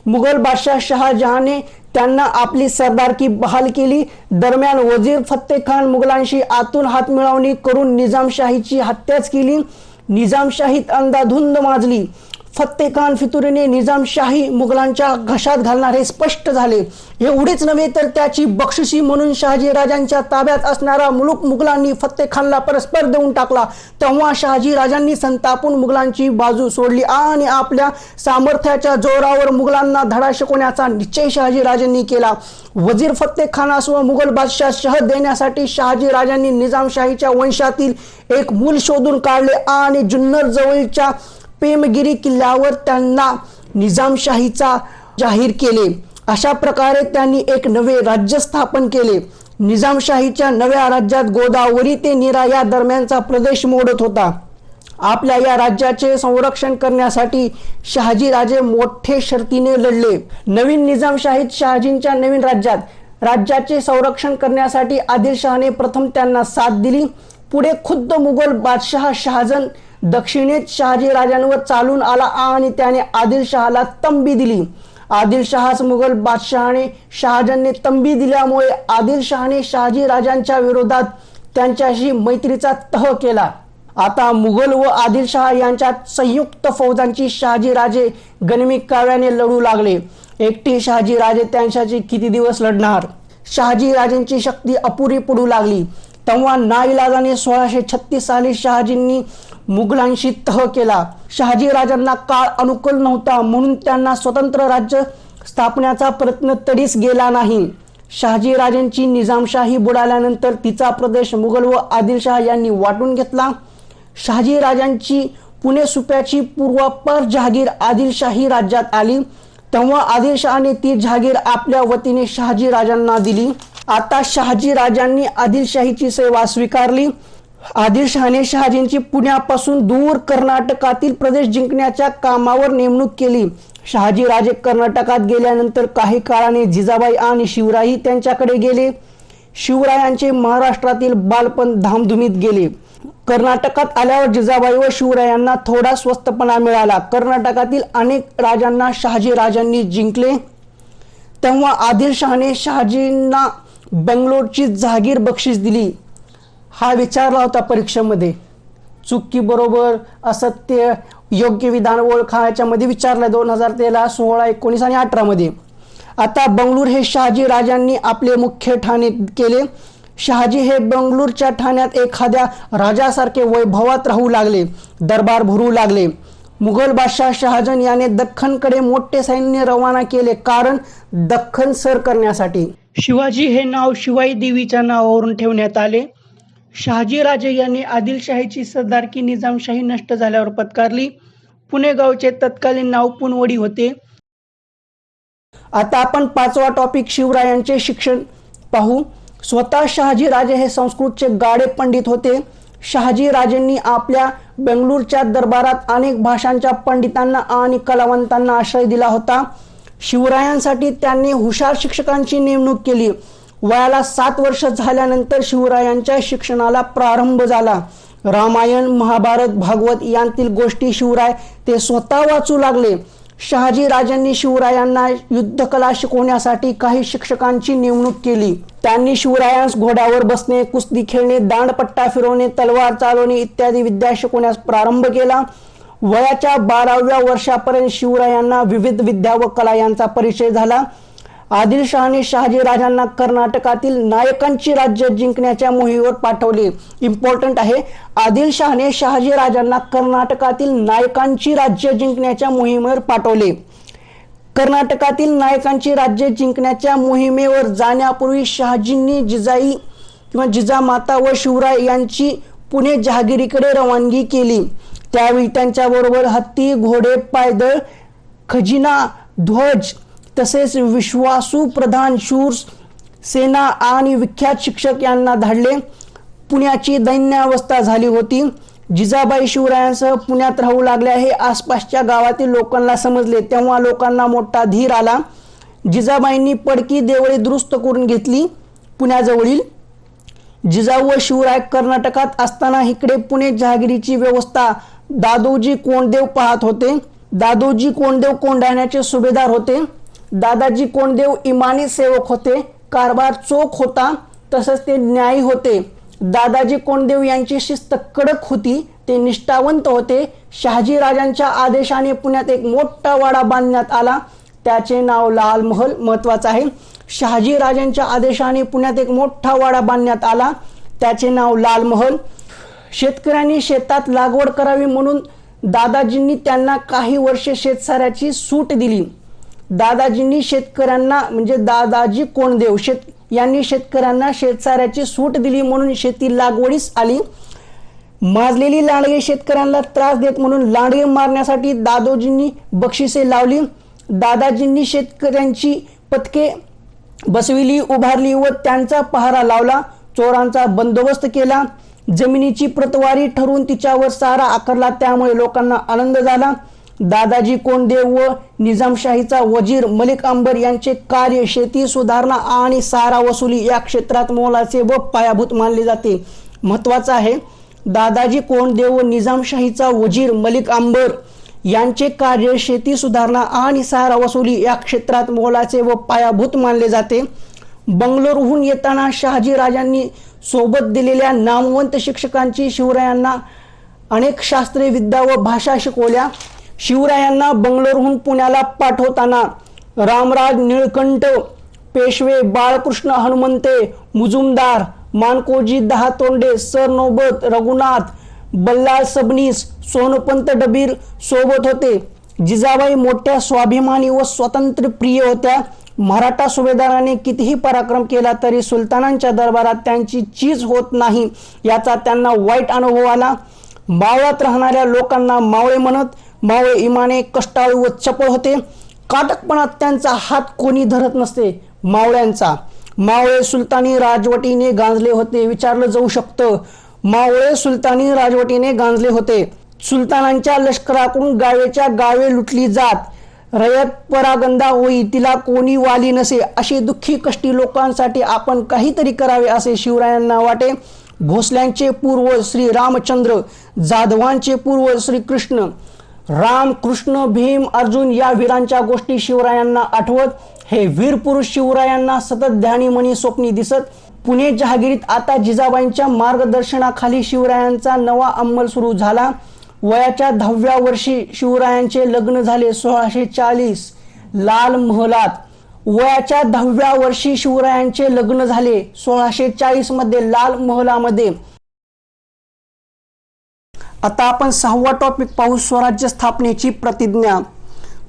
मुघल बादशाह शहाजहाने त्यांना आपली सरदारकी बहाल केली. दरम्यान वजीर फत्ते खान मुघलांशी आतून हातमिळवणी करून निजामशाहीची हत्याच केली. निजामशाहीत अंधाधुंद माजली. फत्ते खान फितुरीने निजामशाही मुघलांच्या घशात घालणार हे स्पष्ट झाले. एवढेच नव्हे तर त्याची बक्षिसी म्हणून शहाजी राजांच्या ताब्यात असणारा मुलूक मुघलांनी फत्ते खानला परस्पर देऊन टाकला. तेव्हा शहाजी राजांनी संतापून मुघलांची बाजू सोडली आणि आपल्या सामर्थ्याच्या जोरावर मुघलांना धडा शिकवण्याचा निश्चय शहाजी राजांनी केला. वजीर फत्ते खानास व मुघल बादशाह शहद देण्यासाठी शहाजी राजांनी निजामशाहीच्या वंशातील एक मूल शोधून काढले आणि जुन्नर जवळच्या पेमगिरी किल्ल्यावर त्यांना निजामशाहीचा जाहीर केले. अशा प्रकारे त्यांनी एक नवे राज्य स्थापन केले. निजामशाहीच्या नव्या राज्यात गोदावरी ते नीरा या दरम्यानचा प्रदेश मोडत होता. आपल्या या राज्याचे संरक्षण करण्यासाठी शहाजी राजे मोठे शर्तीने लढले. नवीन निजामशाहीत शहाजींच्या नवीन राज्याचे संरक्षण करण्यासाठी आदिलशहाने प्रथम त्यांना साथ दिली. पुढे खुद्द मुघल बादशाह शहाजन दक्षिणेत शहाजी राजांवर चालून आला आणि त्याने आदिलशहाला तंबी दिली. आदिलशहास मुघल बादशहाने शहाजनने तंबी दिल्यामुळे आदिलशहाने शहाजी राजांच्या विरोधात त्यांच्याशी मैत्रीचा तह केला. आता मुघल व आदिलशहा यांच्यात संयुक्त फौजांची शहाजी राजे गनिमी काव्याने लढू लागले. एकटे शहाजी राजे त्यांच्याशी किती दिवस लढणार. शहाजी राजांची शक्ती अपुरी पडू लागली. तेव्हा नाईलाजाने 1636 साली शहाजींनी मुघलांशी तह केला. शहाजी राजांना काळ अनुकूल नव्हता म्हणून त्यांना स्वतंत्र राज्य स्थापण्याचा प्रयत्न तडीस गेला नाही. शहाजी राजांची निजामशाही बुडाल्यानंतर तिचा प्रदेश मुघल व आदिलशाह यांनी वाटून घेतला. शहाजी राजांची पुणे सुप्याची पूर्वापर जहागीर आदिलशाही राज्यात आली. तेव्हा आदिलशहाने ती जहागीर आपल्या वतीने शहाजी राजांना दिली. आता शहाजी राजांनी आदिलशाहीची सेवा स्वीकारली. आदिलशहाने शहाजींची पुण्यापासून दूर कर्नाटकातील प्रदेश जिंकण्याच्या कामावर नेमणूक केली. शहाजी राजे कर्नाटकात गेल्यानंतर काही काळाने जिजाबाई आणि शिवराई त्यांच्याकडे गेले. शिवरायांचे महाराष्ट्रातील बालपण धामधुमीत गेले. कर्नाटकात आल्यावर जिजाबाई व शिवरायांना थोडा स्वस्थपणा मिळाला. कर्नाटकातील अनेक राजांना शहाजी राजांनी जिंकले. तेव्हा आदिलशहाने शहाजींना बेंगलोरची जहागीर बक्षीस दिली. हा विचारला होता परीक्षेमध्ये. चुकी बरोबर असत्य योग्य विधान ओळखा याच्यामध्ये विचारलं 2013, 16, 19 आणि 18 मध्ये. आता बंगळूर हे शहाजी राजांनी आपले मुख्य ठाणे केले. शहाजी हे बंगळूरच्या ठाण्यात एखाद्या राजासारखे वैभवात राहू लागले. दरबार भरू लागले. मुघल बादशाह शहाजन याने दख्खनकडे मोठे सैन्य रवाना केले, कारण दख्खन सर करण्यासाठी. शिवाजी हे नाव शिवाई देवीच्या नावावरून ठेवण्यात आले. शहाजी राजे यांनी आदिलशाहीची सरदारकी निजामशाही नष्ट झाल्यावर पत्कारली. पुणे गावचे तत्कालीन नाव पुनवडी होते. आता आपण 5वा टॉपिक शिवरायांचे शिक्षण पाहू. स्वतः शहाजी राजे हे संस्कृतचे गाढे पंडित होते. शहाजी राजेंनी आपल्या बेंगळूरच्या दरबारात अनेक भाषांच्या पंडितांना आणि कलावंतांना आश्रय दिला होता. शिवरायांसाठी त्यांनी हुशार शिक्षकांची नेमणूक केली. वयाला 7 वर्ष झाल्यानंतर शिवरायांच्या शिक्षणाला प्रारंभ झाला. रामायण, महाभारत, भागवत यांतील गोष्टी शिवराय ते स्वतः वाचू लागले. शहाजी राजांनी शिवरायांना युद्धकला शिकवण्यासाठी काही शिक्षकांची नेमणूक केली. त्यांनी शिवरायांस घोड्यावर बसणे, कुस्ती खेळणे, दांडपट्टा फिरवणे, तलवार चालवणे इत्यादी विद्या शिकवण्यास प्रारंभ केला. वयाच्या 12व्या वर्षापर्यंत शिवरायांना विविध विद्या व कला यांचा परिचय झाला. आदिलशहाने शहाजीराजांना कर्नाटकातील नायकांची राज्य जिंकण्याच्या मोहिमेवर पाठवले. इम्पॉर्टंट आहे, आदिलशहाने शहाजीराजांना कर्नाटकातील नायकांची राज्य जिंकण्याच्या मोहिमेवर पाठवले. कर्नाटकातील नायकांची राज्य जिंकण्याच्या मोहिमेवर जाण्यापूर्वी शहाजींनी जिजाई किंवा जिजामाता व शिवराय यांची पुणे जहागिरीकडे रवानगी केली. त्यावेळी त्यांच्याबरोबर हत्ती, घोडे, पायदळ, खजिना, ध्वज तसेच विश्वासू प्रधान, शूर सेना आणि विख्यात शिक्षक यांना धाडले. पुण्याची दैन्यावस्था झाली होती. जिजाबाई शिवरायांसह पुण्यात राहू लागल्या हे आसपासच्या गावातील लोकांना समजले. तेव्हा लोकांना मोठा धीर आला. जिजाबाईंनी पडकी देवळे दुरुस्त करून घेतली. पुण्याजवळील जिजाऊ व शिवराय कर्नाटकात असताना इकडे पुणे जहागिरीची व्यवस्था दादोजी कोंडदेव पाहत होते. दादोजी कोंडदेव कोंढाण्याचे सुभेदार होते. दादाजी कोंडदेव इमानी सेवक होते. कारभार चोख होता, तसंच ते न्यायी होते. दादाजी कोंडदेव यांची शिस्त कडक होती, ते निष्ठावंत होते. शहाजीराजांच्या आदेशाने पुण्यात एक मोठा वाडा बांधण्यात आला, त्याचे नाव लाल महल. महत्वाचं आहे, शहाजीराजांच्या आदेशाने पुण्यात एक मोठा वाडा बांधण्यात आला, त्याचे नाव लाल महल. शेतकऱ्यांनी शेतात लागवड करावी म्हणून दादाजींनी त्यांना काही वर्षे शेतसाऱ्याची सूट दिली. दादाजींनी शेतकऱ्यांना म्हणजे दादाजी कोंडदेव यांनी शेतकऱ्यांना शेतसाऱ्याची सूट दिली म्हणून शेती लागवडीस आली. माजलेली लांडगे शेतकऱ्यांना त्रास देत म्हणून लांडगे मारण्यासाठी दादोजींनी बक्षिसे लावली. दादाजींनी शेतकऱ्यांची पथके बसविली, उभारली व त्यांचा पहारा लावला. चोरांचा बंदोबस्त केला. जमिनीची प्रतवारी ठरवून तिच्यावर सारा आकारला, त्यामुळे लोकांना आनंद झाला. दादाजी कोंडदेव व निजामशाहीचा वजीर मलिक अंबर यांचे कार्य शेती सुधारणा आणि सारा वसुली या क्षेत्रात मोलाचे व पायाभूत मानले जाते. महत्वाचं आहे, दादाजी कोंडदेव व निजामशाहीचा वजीर मलिक अंबर यांचे कार्य शेती सुधारणा आणि सारा वसुली या क्षेत्रात मोलाचे व पायाभूत मानले जाते. बंगलोरहून येताना शहाजीराजांनी सोबत दिलेल्या नामवंत शिक्षकांची शिवरायांना अनेक शास्त्रीय विद्या व भाषा शिकवल्या. शिवरायांना बंगलोरहून पुण्याला पाठवताना रामराज निळकंठ, पेशवे बाळकृष्ण हनुमंते मुजुमदार, मानकोजी दहातोंडे, सरनोबत रघुनाथ, बल्लाळ सबनीस, सोनपंत डबीर सोबत होते. जिजाबाई मोठ्या स्वाभिमानी व स्वतंत्र प्रिय होत्या. मराठा सुभेदाराने कितीही पराक्रम केला तरी सुलतानांच्या दरबारात त्यांची चीज होत नाही, याचा त्यांना वाईट अनुभव आला. मावळात राहणाऱ्या लोकांना मावळे म्हणत. मावळे इमाने, कष्टाळू व चपळ होते. काटकपणात त्यांचा हात कोणी धरत नसते. मावळे सुलतानी राजवटीने गांजले होते. विचारलं जाऊ शकतं, मावळे सुलतानी राजवटीने गांजले होते. सुलतानांच्या लष्कराकडून गावेच्या गावे लुटली जात. रयत परागंदा होई, तिला कोणी वाली नसे. अशी दुःखी कष्टी लोकांसाठी आपण काहीतरी करावे असे शिवरायांना वाटे. भोसल्यांचे पूर्व श्री रामचंद्र, जाधवांचे पूर्व श्री कृष्ण, राम, कृष्ण, भीम, अर्जुन या वीरांच्या गोष्टी शिवरायांना आठवत. हे वीर पुरुष शिवरायांना सतत ध्यानी स्वप्नी दिसत. पुणे जहागिरीत आता जिजाबाईंच्या मार्गदर्शनाखाली शिवरायांचा नवा अंमल सुरू झाला. वयाच्या 10व्या वर्षी शिवरायांचे लग्न झाले 1640 लाल महलात. वयाच्या 10व्या वर्षी शिवरायांचे लग्न झाले 1640 मध्ये लाल महलामध्ये. आता आपण 6वा टॉपिक पाहू, स्वराज्य स्थापनेची प्रतिज्ञा.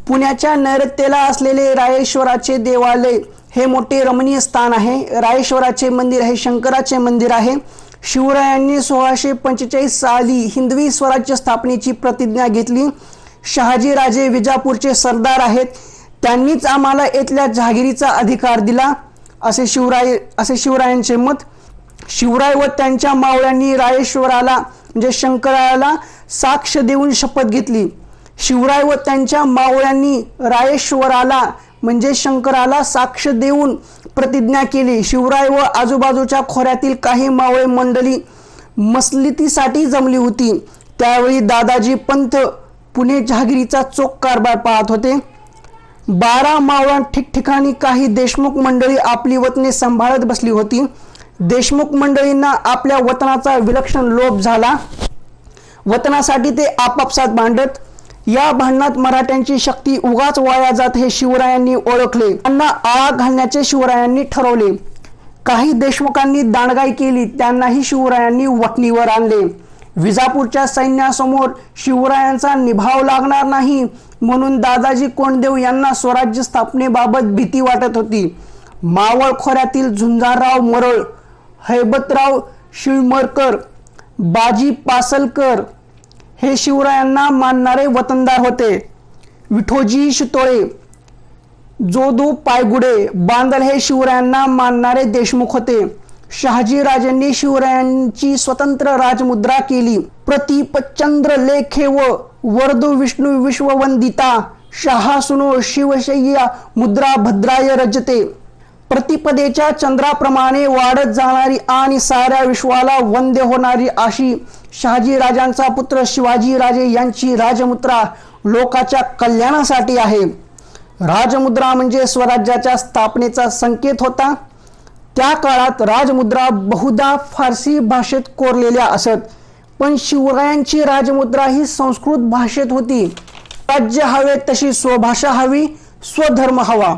पुण्याच्या नैऋत्येला असलेले रायेश्वराचे देवालय हे मोठे रमणीय स्थान आहे. रायेश्वराचे मंदिर हे शंकराचे मंदिर आहे. शिवरायांनी 1645 साली हिंदवी स्वराज्य स्थापनेची प्रतिज्ञा घेतली. शहाजीराजे विजापूरचे सरदार आहेत, त्यांनीच आम्हाला इथल्या जहागिरीचा अधिकार दिला असे शिवरायांचे मत. शिवराय व त्यांच्या मावळ्यांनी रायेश्वराला म्हणजे शंकराला साक्ष देऊन शपथ घेतली. शिवराय व त्यांच्या मावळ्यांनी रायेश्वराला म्हणजे शंकराला साक्ष देऊन प्रतिज्ञा केली. शिवराय व आजूबाजूच्या खोऱ्यातील काही मावळे मंडळी मसलितीसाठी जमली होती. त्यावेळी दादाजी पंत पुणे जहागिरीचा चोख कारभार पाहत होते. 12 मावळां ठिकठिकाणी काही देशमुख मंडळी आपली वतने सांभाळत बसली होती. देशमुख मंडळींना आपल्या वतनाचा विलक्षण लोभ झाला. वतनासाठी ते आपापसात भांडत. या भांडणात मराठ्यांची शक्ती उगाच वाया जात हे शिवरायांनी ओळखले. त्यांना आळा घालण्याचे शिवरायांनी ठरवले. काही देशमुखांनी दांडगाई केली, त्यांनाही शिवरायांनी वठणीवर आणले. विजापूरच्या सैन्यासमोर शिवरायांचा निभाव लागणार नाही म्हणून दादाजी कोंडदेव यांना स्वराज्य स्थापनेबाबत भीती वाटत होती. मावळ खोऱ्यातील झुंजारराव मरळ, हैबतराव शिळमरकर, बाजी पासलकर हे शिवरायांना मानणारे वतनदार होते. विठोजी शितोळे, जोदू पायगुडे, बांदल हे शिवरायांना मानणारे देशमुख होते. शहाजीराजेंनी शिवरायांची स्वतंत्र राजमुद्रा केली. प्रतीपचंद्र लेखे व वरदू विष्णू विश्ववंदिता शहासुनो शिवशय्या मुद्रा भद्राय रजते. प्रतिपदेच्या चंद्राप्रमाणे वाढत जाणारी आणि साऱ्या विश्वाला वंद्य होणारी अशी शहाजीराजांचा पुत्र शिवाजीराजे यांची राजमुद्रा लोकाच्या कल्याणासाठी आहे. राजमुद्रा म्हणजे स्वराज्याच्या स्थापनेचा संकेत होता. त्या काळात राजमुद्रा बहुधा फारसी भाषेत कोरलेल्या असत, पण शिवरायांची राजमुद्रा ही संस्कृत भाषेत होती. राज्य हवे तशी स्वभाषा हवी, स्वधर्म हवा.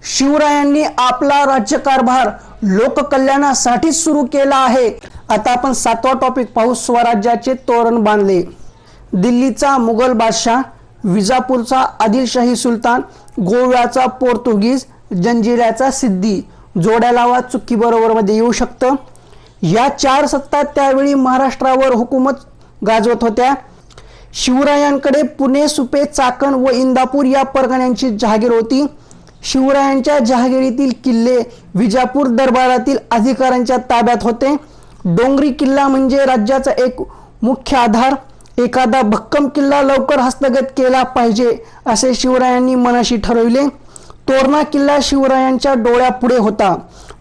शिवरायांनी आपला राज्यकारभार लोककल्याणासाठी सुरू केला आहे. आता आपण 7वा टॉपिक पाहू. स्वराज्याचे तोरण बांधले. दिल्लीचा मुघल बादशाह, विजापूरचा आदिलशाही सुलतान, गोव्याचा पोर्तुगीज, जंजिऱ्याचा सिद्दी, जोड्या लावा चुक्की बरोबर मध्ये येऊ शकतं. या 4 सत्ता त्यावेळी महाराष्ट्रावर हुकूमत गाजवत होत्या. शिवरायांकडे पुणे, सुपे, चाकण व इंदापूर या परगण्यांची जहागीर होती. शिवरायांच्या जहागिरीतील किल्ले विजापूर दरबारातील अधिकाऱ्यांच्या ताब्यात होते. डोंगरी किल्ला म्हणजे राज्याचा एक मुख्य आधार. एखादा भक्कम किल्ला लवकर हस्तगत केला पाहिजे असे शिवरायांनी मनाशी ठरविले. तोरणा किल्ला शिवरायांच्या डोळ्यापुढे होता.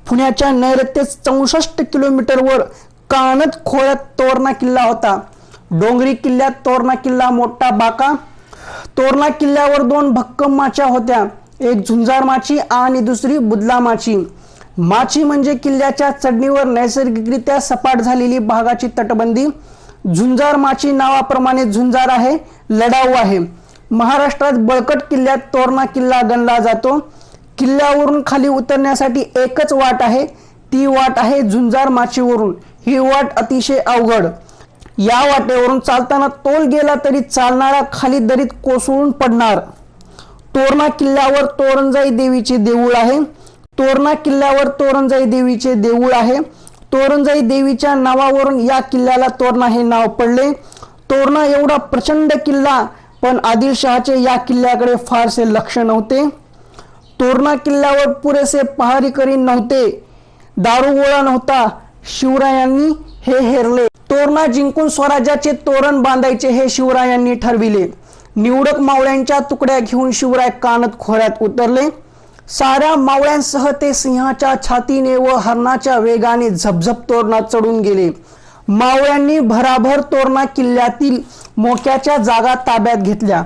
पुण्याच्या नैऋत्येस 64 किलोमीटरवर कानद खोऱ्यात तोरणा किल्ला होता. डोंगरी किल्ल्यात तोरणा किल्ला मोठा बाका. तोरणा किल्ल्यावर 2 भक्कम माच्या होत्या, एक झुंजार माची आणि दुसरी बुदला माची. माची म्हणजे किल्ल्याच्या चढणीवर नैसर्गिकरित्या सपाट झालेली भागाची तटबंदी. झुंजार माची नावाप्रमाणे झुंजार आहे, लढाऊ आहे. महाराष्ट्रात बळकट किल्ल्यात तोरणा किल्ला गणला जातो. किल्ल्यावरून खाली उतरण्यासाठी एकच वाट आहे, ती वाट आहे झुंजार माचीवरून. ही वाट अतिशय अवघड. या वाटेवरून चालताना तोल गेला तरी चालणारा खाली दरीत कोसळून पडणार. तोरणा किल्ल्यावर तोरणजाई देवीचे देऊळ आहे. तोरणा किल्ल्यावर तोरणजाई देवीचे देऊळ आहे. तोरणजाई देवीच्या नावावरून या किल्ल्याला तोरणा हे नाव पडले. तोरणा एवढा प्रचंड किल्ला, पण आदिलशहाचे या किल्ल्याकडे फारसे लक्ष नव्हते. तोरणा किल्ल्यावर पुरेसे पहारेकरी नव्हते, दारुगोळा नव्हता. शिवरायांनी हे हेरले. तोरणा जिंकून स्वराज्याचे तोरण बांधायचे हे शिवरायांनी ठरविले. निवडक मावळ्यांच्या तुकड्या घेऊन शिवराय कानद खोऱ्यात उतरले. साऱ्या मावळ्यांसह ते सिंहाच्या छातीने व हरणाच्या वेगाने झपझप तोरणात चढून गेले. मावळ्यांनी भराभर तोरणा किल्ल्यातील मोक्याच्या जागा ताब्यात घेतल्या.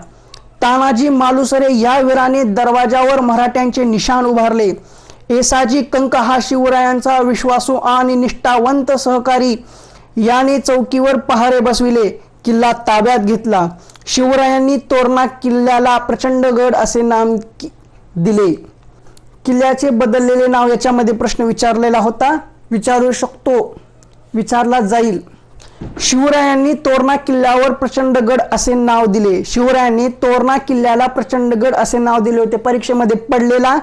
तानाजी मालुसरे या वीराने दरवाजावर मराठ्यांचे निशाण उभारले. येसाजी कंक हा शिवरायांचा विश्वासू आणि निष्ठावंत सहकारी, याने चौकीवर पहारे बसविले. किल्ला ताब्यात घेतला. शिवरायांनी तोरणा किल्ल्याला प्रचंडगड असे नाव दिले. किल्ल्याचे बदललेले नाव याच्यामध्ये प्रश्न विचारलेला होता, विचारू शकतो, विचारला जाईल. शिवरायांनी तोरणा किल्ल्यावर प्रचंडगड असे नाव दिले. शिवरायांनी तोरणा किल्ल्याला प्रचंडगड असे नाव दिले होते. परीक्षेमध्ये पडलेला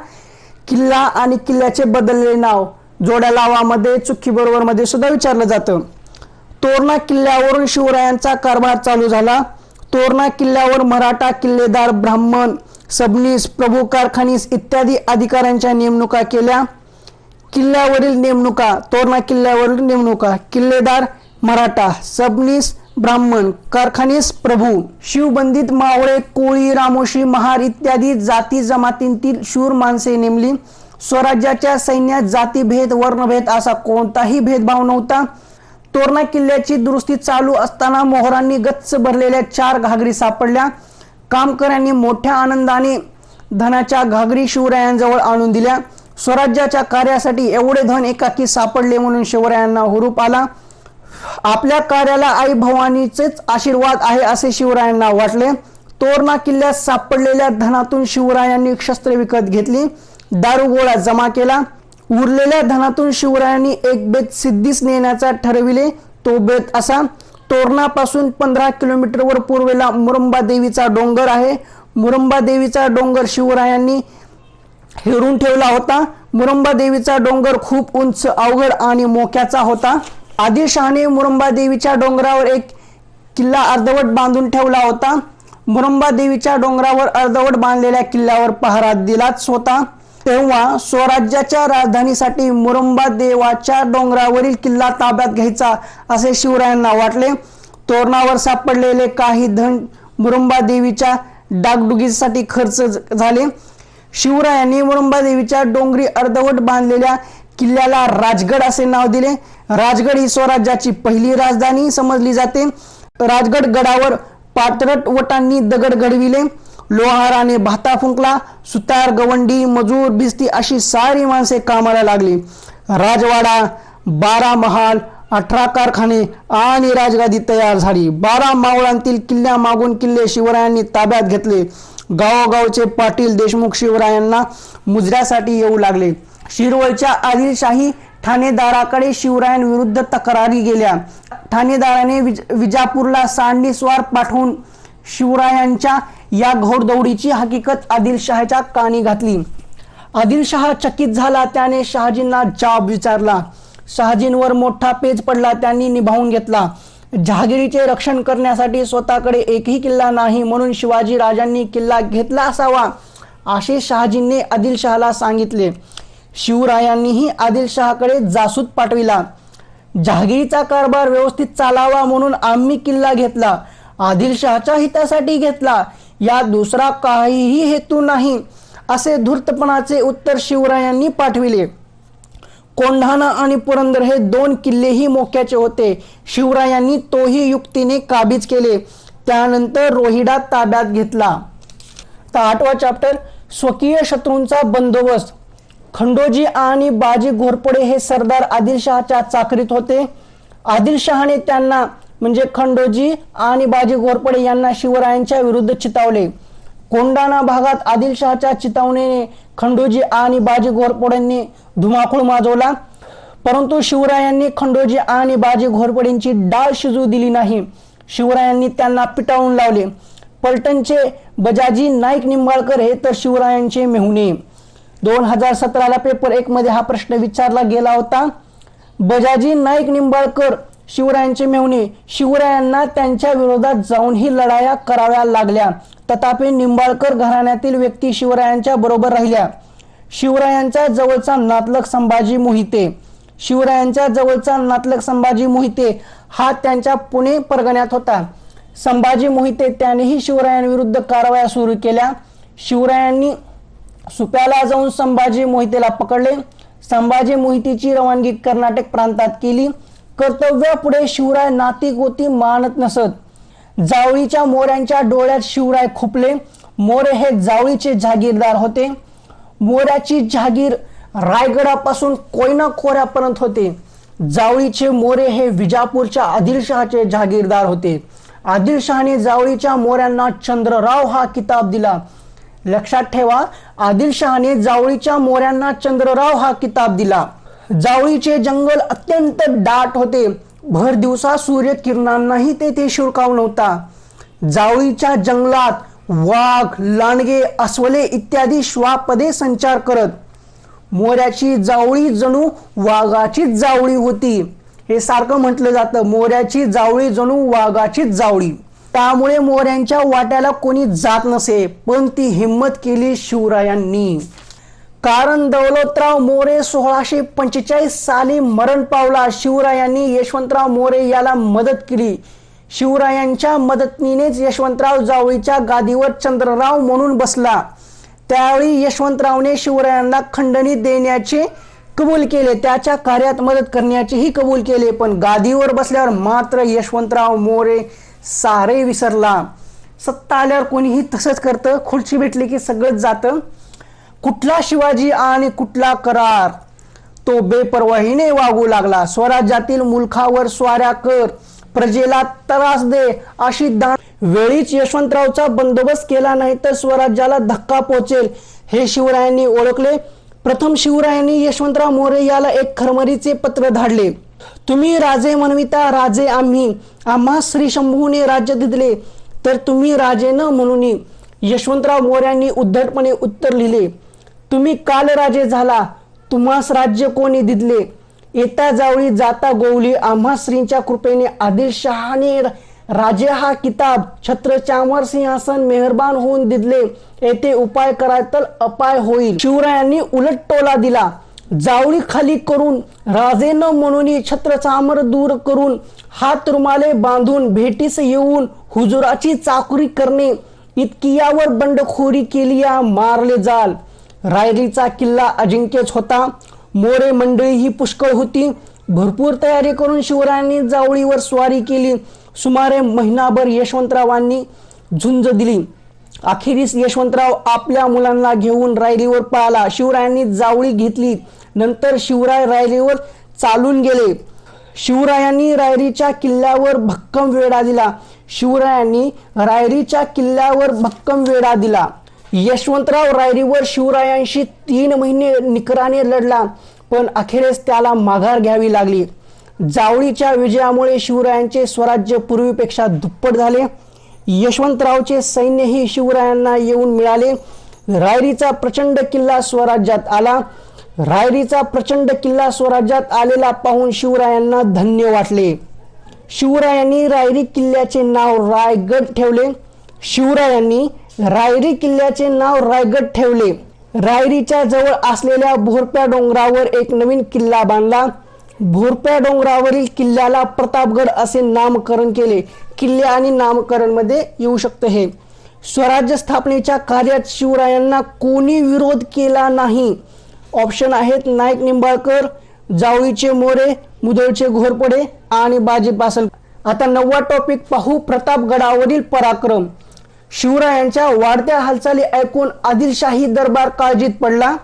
किल्ला आणि किल्ल्याचे बदललेले नाव जोड्या लावामध्ये चुक्की बरोबर मध्ये सुद्धा विचारलं जातं. तोरणा किल्ल्यावरून शिवरायांचा कारभार चालू झाला. तोरणा किल्ल्यावर मराठा किल्लेदार, ब्राह्मण, सबनीस, प्रभू, कारखानीस इत्यादी अधिकाऱ्यांच्या नेमणुका केल्या. किल्ल्यावरील नेमणुका, तोरणा किल्ल्यावरील नेमणुका: किल्लेदार मराठा, सबनीस ब्राह्मण, कारखानीस प्रभू. शिवबंदित मावळे, कोळी, रामोशी, महार इत्यादी जाती जमातींतील शूर माणसे नेमली. स्वराज्याच्या सैन्यात जातीभेद, वर्णभेद असा कोणताही भेदभाव नव्हता. तोरणा किल्ल्याची दुरुस्ती चालू असताना मोहरांनी गच्च भरलेल्या 4 घागरी सापडल्या. कामकऱ्यांनी मोठ्या आनंदाने धनाच्या घागरी शिवरायांजवळ आणून दिल्या. स्वराज्याच्या कार्यासाठी एवढे धन एकाकी सापडले म्हणून शिवरायांना हुरूप आला. आपल्या कार्याला आई भवानीचेच आशीर्वाद आहे असे शिवरायांना वाटले. तोरणा किल्ल्यात सापडलेल्या धनातून शिवरायांनी शस्त्रे विकत घेतली, दारुगोळा जमा केला. उरलेल्या धनातून शिवरायांनी एक बेत सिद्धीस नेण्याचा ठरविले. तो बेत असा: तोरणापासून 15 किलोमीटरवर पूर्वेला मुरुंबा देवीचा डोंगर आहे. मुरुंबा देवीचा डोंगर शिवरायांनी हेरून ठेवला होता. मुरुंबा देवीचा डोंगर खूप उंच, अवघड आणि मोक्याचा होता. आदिलशहाने मुरुंबा देवीच्या डोंगरावर एक किल्ला अर्धवट बांधून ठेवला होता. मुरुंबा देवीच्या डोंगरावर अर्धवट बांधलेल्या किल्ल्यावर पहारा दिलाच होता. तेव्हा स्वराज्याच्या राजधानीसाठी मुरुंबा देवाच्या डोंगरावरील किल्ला ताब्यात घ्यायचा असे शिवरायांना वाटले. तोरणावर सापडलेले काही धन मुरुंबा देवीच्या डागडुगीसाठी खर्च झाले. शिवरायांनी मुरुंबा देवीच्या डोंगरी अर्धवट बांधलेल्या किल्ल्याला राजगड असे नाव दिले. राजगड ही स्वराज्याची पहिली राजधानी समजली जाते. राजगड गडावर पाटरट वटांनी दगड घडविले. लोहाराने भाता फुंकला. सुतार, गवंडी, मजूर, भिस्ती अशी सारी माणसे कामाला लागली. राजवाडा, 12 महाल, 18 कारखाने आणि राजगादी तयार झाली. 12 मावळांतील किल्ल्यामागून किल्ले शिवरायांनी ताब्यात घेतले. गावोगावचे पाटील देशमुख शिवरायांना मुजऱ्यासाठी येऊ लागले. शिरवळच्या आदिलशाही ठाणेदाराकडे शिवरायांविरुद्ध तक्रारी गेल्या. ठाणेदाराने विजापूरला सांडीस्वार पाठवून शिवरायांच्या या घोडदौडीची हकीकत आदिलशहाच्या कानी घातली. आदिलशहा चकित झाला. त्याने शहाजींना जाब विचारला. शहाजींवर मोठा पेच पडला. त्यांनी निभावून घेतला. जहागिरीचे रक्षण करण्यासाठी स्वतःकडे एकही किल्ला नाही म्हणून शिवाजी राजांनी किल्ला घेतला असावा असे शहाजींनी आदिलशहाला सांगितले. शिवरायांनीही आदिलशहाकडे जासूद पाठविला. जहागिरीचा कारभार व्यवस्थित चालावा म्हणून आम्ही किल्ला घेतला, आदिलशहाच्या हितासाठी घेतला, या दुसरा काहीही हेतू नाही असे धूर्तपणाचे उत्तर शिवरायांनी पाठविले. कोंढाणा आणि पुरंदर हे 2 किल्लेही मोक्याचे होते. शिवरायांनी तोही युक्तीने काबीज केले. त्यानंतर रोहिडा ताब्यात घेतला. तर 8वा चॅप्टर स्वकीय शत्रूंचा बंदोबस्त. खंडोजी आणि बाजी घोरपडे हे सरदार आदिलशहाच्या चाकरीत होते. आदिलशहाने त्यांना म्हणजे खंडोजी आणि बाजी घोरपडे यांना शिवरायांच्या विरुद्ध चितावले. कोंढाणा भागात आदिलशहाच्या चितावणीने खंडोजी आणि बाजी घोरपडेंनी धुमाकूळ माजवला. परंतु शिवरायांनी खंडोजी आणि बाजी घोरपडेंची डाळ शिजू दिली नाही. शिवरायांनी त्यांना पिटाळून लावले. पलटणचे बजाजी नाईक निंबाळकर हे तर शिवरायांचे मेहुणे. 2017ला पेपर 1 मध्ये हा प्रश्न विचारला गेला होता. बजाजी नाईक निंबाळकर शिवरायांचे मेहुणे. शिवरायांना त्यांच्या विरोधात जाऊनही लढाया कराव्या लागल्या. तथापि निंबाळकर घराण्यातील व्यक्ती शिवरायांच्या बरोबर राहिल्या. शिवरायांच्या जवळचा नातलग संभाजी मोहिते. शिवरायांच्या जवळचा नातलग संभाजी मोहिते हा त्यांच्या पुणे परगण्यात होता. संभाजी मोहिते त्यानेही शिवरायांविरुद्ध कारवाया सुरू केल्या. शिवरायांनी सुप्याला जाऊन संभाजी मोहितेला पकडले. संभाजी मोहितेची रवानगी कर्नाटक प्रांतात केली. कर्तव्यापुढे शिवराय नाती गोती मानत नसत. जावळीच्या मोऱ्यांच्या डोळ्यात शिवराय खुपले. मोरे हे जावळीचे जहागीरदार होते. मोऱ्याची जहागीर रायगडापासून कोयना खोऱ्यापर्यंत होते. जावळीचे मोरे हे विजापूरच्या आदिलशहाचे जहागीरदार होते. आदिलशहाने जावळीच्या मोऱ्यांना चंद्रराव हा किताब दिला. लक्षात ठेवा, आदिलशहाने जावळीच्या मोऱ्यांना चंद्रराव हा किताब दिला. जावळीचे जंगल अत्यंत दाट होते. भर दिवसा सूर्य किरणांनाही तेथे शिरकाव नव्हता. जावळीच्या जंगलात वाघ, लांडगे, अस्वले इत्यादी श्वापदे संचार करत. मोऱ्याची जावळी जणू वाघाचीच जावळी होती. हे सारखं म्हटलं जातं, मोऱ्याची जावळी जणू वाघाचीच जावळी. त्यामुळे मोऱ्यांच्या वाट्याला कोणी जात नसे. पण ती हिम्मत केली शिवरायांनी. कारण दौलतराव मोरे 1645 साली मरण पावला. शिवरायांनी यशवंतराव मोरे याला मदत केली. शिवरायांच्या मदतीनेच यशवंतराव जावळीच्या गादीवर चंद्रराव म्हणून बसला. त्यावेळी यशवंतरावने शिवरायांना खंडणी देण्याचे कबूल केले, त्याच्या कार्यात मदत करण्याचेही कबूल केले. पण गादीवर बसल्यावर मात्र यशवंतराव मोरे सारे विसरला. सत्ता आल्यावर कोणीही तसंच करतं. खुर्ची भेटली की सगळंच जातं. कुठला शिवाजी आणि कुठला करार, तो बेपर्वाहीने वागू लागला. स्वराज्यातील मुलखावर स्वाऱ्या कर, प्रजेला त्रास दे अशी वेळीच यशवंतरावचा बंदोबस्त केला नाही तर स्वराज्याला धक्का पोहोचेल हे शिवरायांनी ओळखले. प्रथम शिवरायांनी यशवंतराव मोरे याला एक खरमरीचे पत्र धाडले. तुम्ही राजे म्हणविता राजे आम्ही, आम्हा श्री शंभूने राज्य दिले तर तुम्ही राजे न म्हणून. यशवंतराव मोऱ्यांनी उद्धटपणे उत्तर लिहिले, तुम्ही काल राजे झाला, तुम्हास राज्य कोणी दिले. येता जावळी जाता गोवली, आम्हा श्रींच्या कृपेने आदिलशहाने राजे हा किताब छत्र चामर सिंहासन मेहरबान होऊन दिले. येथे उपाय करा तर अपाय होईल. शिवरायांनी उलट टोला दिला. जावळी खाली करून राजे न म्हणून छत्र चामर दूर करून हात रुमाले बांधून भेटीस येऊन हुजुराची चाकरी करणे इतकी यावर बंडखोरी केली या मारले जाल. रायरीचा किल्ला अजिंक्यच होता. मोरे मंडळी ही पुष्कळ होती. भरपूर तयारी करून शिवरायांनी जावळीवर स्वारी केली. सुमारे महिनाभर यशवंतरावांनी झुंज दिली. अखेरीस यशवंतराव आपल्या मुलांना घेऊन रायरीवर पळाला. शिवरायांनी जावळी घेतली. नंतर शिवराय रायरीवर चालून गेले. शिवरायांनी रायरीच्या किल्ल्यावर भक्कम वेढा दिला. शिवरायांनी रायरीच्या किल्ल्यावर भक्कम वेढा दिला. यशवंतराव रायरीवर शिवरायांशी 3 महिने निकराने लढला पण अखेरीस त्याला माघार घ्यावी लागली. जावळीच्या विजयामुळे शिवरायांचे स्वराज्य पूर्वीपेक्षा दुप्पट झाले. यशवंतरावचे सैन्यही शिवरायांना येऊन मिळाले. रायरीचा प्रचंड किल्ला स्वराज्यात आला. रायरीचा प्रचंड किल्ला स्वराज्यात आलेला पाहून शिवरायांना धन्य वाटले. शिवरायांनी रायरी किल्ल्याचे नाव रायगड ठेवले. शिवरायांनी रायरी किल्ल्याचे नाव रायगड ठेवले. रायरीच्या जवळ असलेल्या भोरप्या डोंगरावर एक नवीन किल्ला बांधला. भोरप्या डोंगरावरील किल्ल्याला प्रतापगड असे नामकरण केले. किल्ले आणि नामकरण मध्ये येऊ शकते. हे स्वराज्य स्थापनेच्या कार्यात शिवरायांना कोणी विरोध केला नाही. ऑप्शन आहेत नाईक निंबाळकर, जावळीचे मोरे, मुधोळचे घोरपडे आणि बाजी पासल. आता 9वा टॉपिक पाहू, प्रतापगडावरील पराक्रम. शिवरायांच्या वाढत्या हालचाली ऐकून आदिलशाही दरबार काळजीत पडला.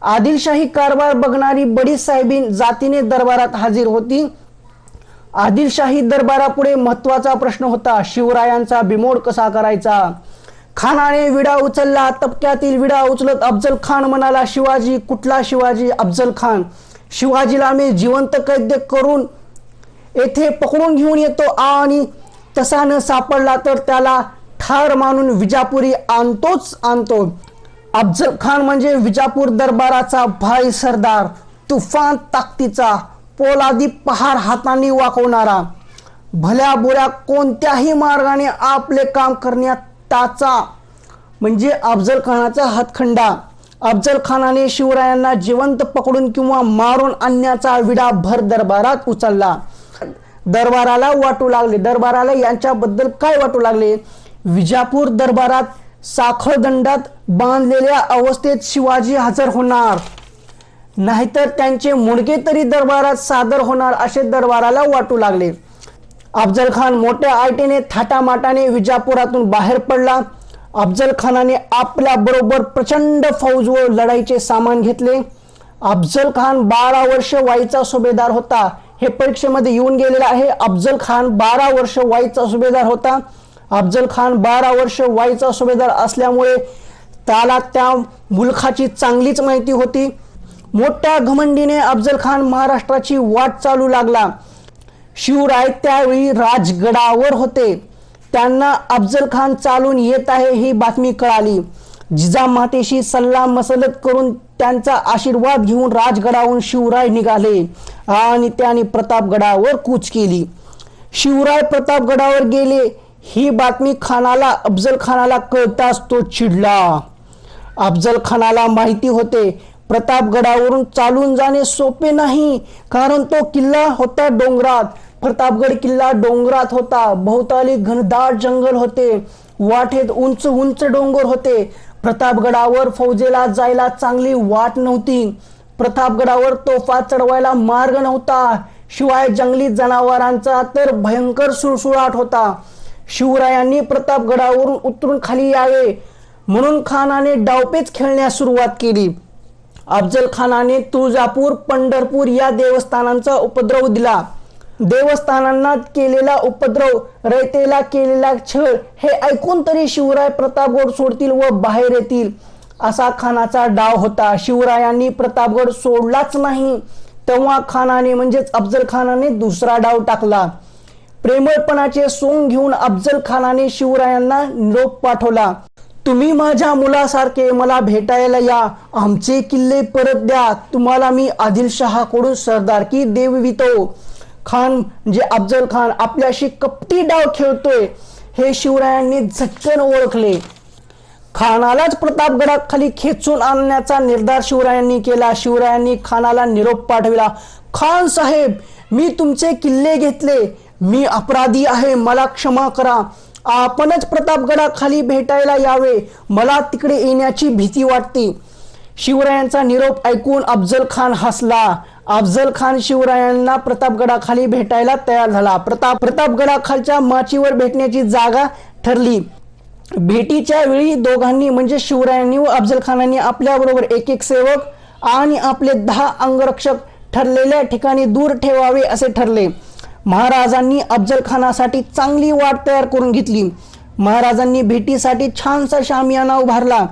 आदिलशाही कारभार बघणारी बडी साहेबीन जातीने दरबारात हजर होती. आदिलशाही दरबारापुढे महत्वाचा प्रश्न होता, शिवरायांचा बिमोड कसा करायचा. खानाने विडा उचलला. तबक्यातील विडा उचलत अफजल खान म्हणाला, शिवाजी? कुठला शिवाजी? अफजल खान. शिवाजीला मी जिवंत कैद करून येथे पकडून घेऊन येतो आणि तसा न सापडला तर त्याला ठार मानून विजापुरी आणतोच आणतो. अफजल खान म्हणजे विजापूर दरबाराचा भाई सरदार, तुफान ताकदीचा, पोलादी पहार हातांनी वाकवणारा, भल्या बुऱ्या कोणत्याही मार्गाने आपले काम करण्यात त्याचा म्हणजे अफजल खानाचा हातखंडा. अफजल खानाने शिवरायांना जिवंत पकडून किंवा मारून आणण्याचा विडा भर दरबारात उचलला. दरबाराला वाटू लागले. दरबाराला यांच्याबद्दल काय वाटू लागले? विजापूर दरबारात साखळदंडात बांधलेल्या अवस्थेत शिवाजी हजर होणार, नाहीतर त्यांचे मुंडके तरी दरबारात सादर होणार असे दरबाराला वाटू लागले. अफजल खान मोठ्या आयटीने थाटामाटाने विजापुरातून बाहेर पडला. अफजल खानाने आपल्या बरोबर प्रचंड फौज व लढाईचे सामान घेतले. अफजल खान 12 वर्ष वाईचा सुभेदार होता. हे परीक्षेमध्ये येऊन गेलेले आहे. अफजल खान 12 वर्ष वाईचा सुभेदार होता. अफजल खान 12 वर्ष वाईचा सुभेदार असल्यामुळे त्याला त्या मुलखाची चांगलीच माहिती होती. मोठ्या घमंडीने अफजल खान महाराष्ट्राची वाट चालू लागला. शिवराय त्यावेळी राजगडावर होते. त्यांना अफजल खान चालून येत आहे ही बातमी कळाली. जिजामातेशी सल्ला मसलत करून त्यांचा आशीर्वाद घेऊन राजगडावरून शिवराय निघाले आणि त्यांनी प्रतापगडावर कूच केली. शिवराय प्रतापगडावर गेले ही बातमी अफजल खानाला कळताच तो चिडला. अफजल खानाला माहिती होते प्रतापगडावरून चालून जाणे सोपे नाही, कारण तो किल्ला होता डोंगरात. प्रतापगड किल्ला डोंगरात होता. भोवताली घनदाट जंगल होते. वाटेत उंच उंच डोंगर होते. प्रतापगडावर फौजेला जायला चांगली वाट नव्हती. प्रतापगडावर तोफा चढवायला मार्ग नव्हता. शिवाय जंगली जनावरांचा तर भयंकर सुळसुळाट होता. शिवरायांनी प्रतापगडावरून उतरून खाली यावे म्हणून खानाने डावपेच खेळण्यास सुरुवात केली. अफजल खानाने तुळजापूर, पंढरपूर या देवस्थानांचा उपद्रव दिला. देवस्थानांना केलेला उपद्रव, रयतेला केलेला छळ हे ऐकून तरी शिवराय प्रतापगड सोडतील व बाहेर येतील असा खानाचा डाव होता. शिवरायांनी प्रतापगड सोडलाच नाही तेव्हा खानाने म्हणजेच अफजल खानाने दुसरा डाव टाकला. प्रेमळपणाचे सोंग घेऊन अफजल खानाने शिवरायांना निरोप पाठवला. तुम्ही माझ्या मुलासारखे मला भेटायला या, आमचे किल्ले परत द्या, तुम्हाला मी आदिलशहाकडून सरदारकी देवितो. खान म्हणजे अफजल खान आपल्याशी कपटी डाव खेळतोय हे शिवरायांनी झटकन ओळखले. खानालाच प्रतापगडाखाली खेचून आणण्याचा निर्धार शिवरायांनी केला. शिवरायांनी खानाला निरोप पाठविला. खान साहेब, मी तुमचे किल्ले घेतले, मी अपराधी आहे, मला क्षमा करा. आपणच प्रतापगडाखाली भेटायला यावे, मला तिकडे येण्याची भीती वाटते. शिवरायांचा निरोप ऐकून अफजल खान हसला. अफजल खान शिवरायांना प्रतापगडाखाली भेटायला तयार झाला. प्रतापगडाखालच्या माचीवर भेटण्याची जागा ठरली. भेटीच्या वेळी दोघांनी म्हणजे शिवरायांनी व अफजल खानांनी आपल्याबरोबर एक सेवक आणि आपले 10 अंगरक्षक ठरलेल्या ठिकाणी दूर ठेवावे असे ठरले. महाराजांनी अफजल खानासाठी चांगली वाट तयार करून घेतली. महाराजांनी भेटीसाठी छानसा शामियाना उभारला.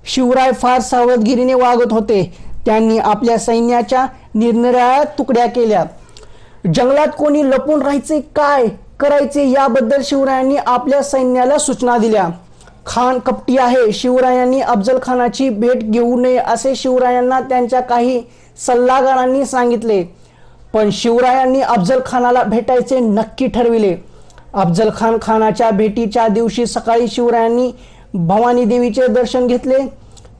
शिवराय फार सावधगिरीने वागत होते. त्यांनी आपल्या सैन्याच्या निरनिराळ्या तुकड्या केल्या. जंगलात कोणी लपून राहायचे, काय करायचे याबद्दल शिवरायांनी आपल्या सैन्याला सूचना दिल्या. खान कपटी आहे, शिवरायांनी अफजल खानाची भेट घेऊ नये असे शिवरायांना त्यांच्या काही सल्लागारांनी सांगितले. पण शिवरायांनी अफजल खानाला भेटायचे नक्की ठरविले. अफजल खान खानाच्या भेटीच्या दिवशी सकाळी शिवरायांनी भवानी देवीचे दर्शन घेतले.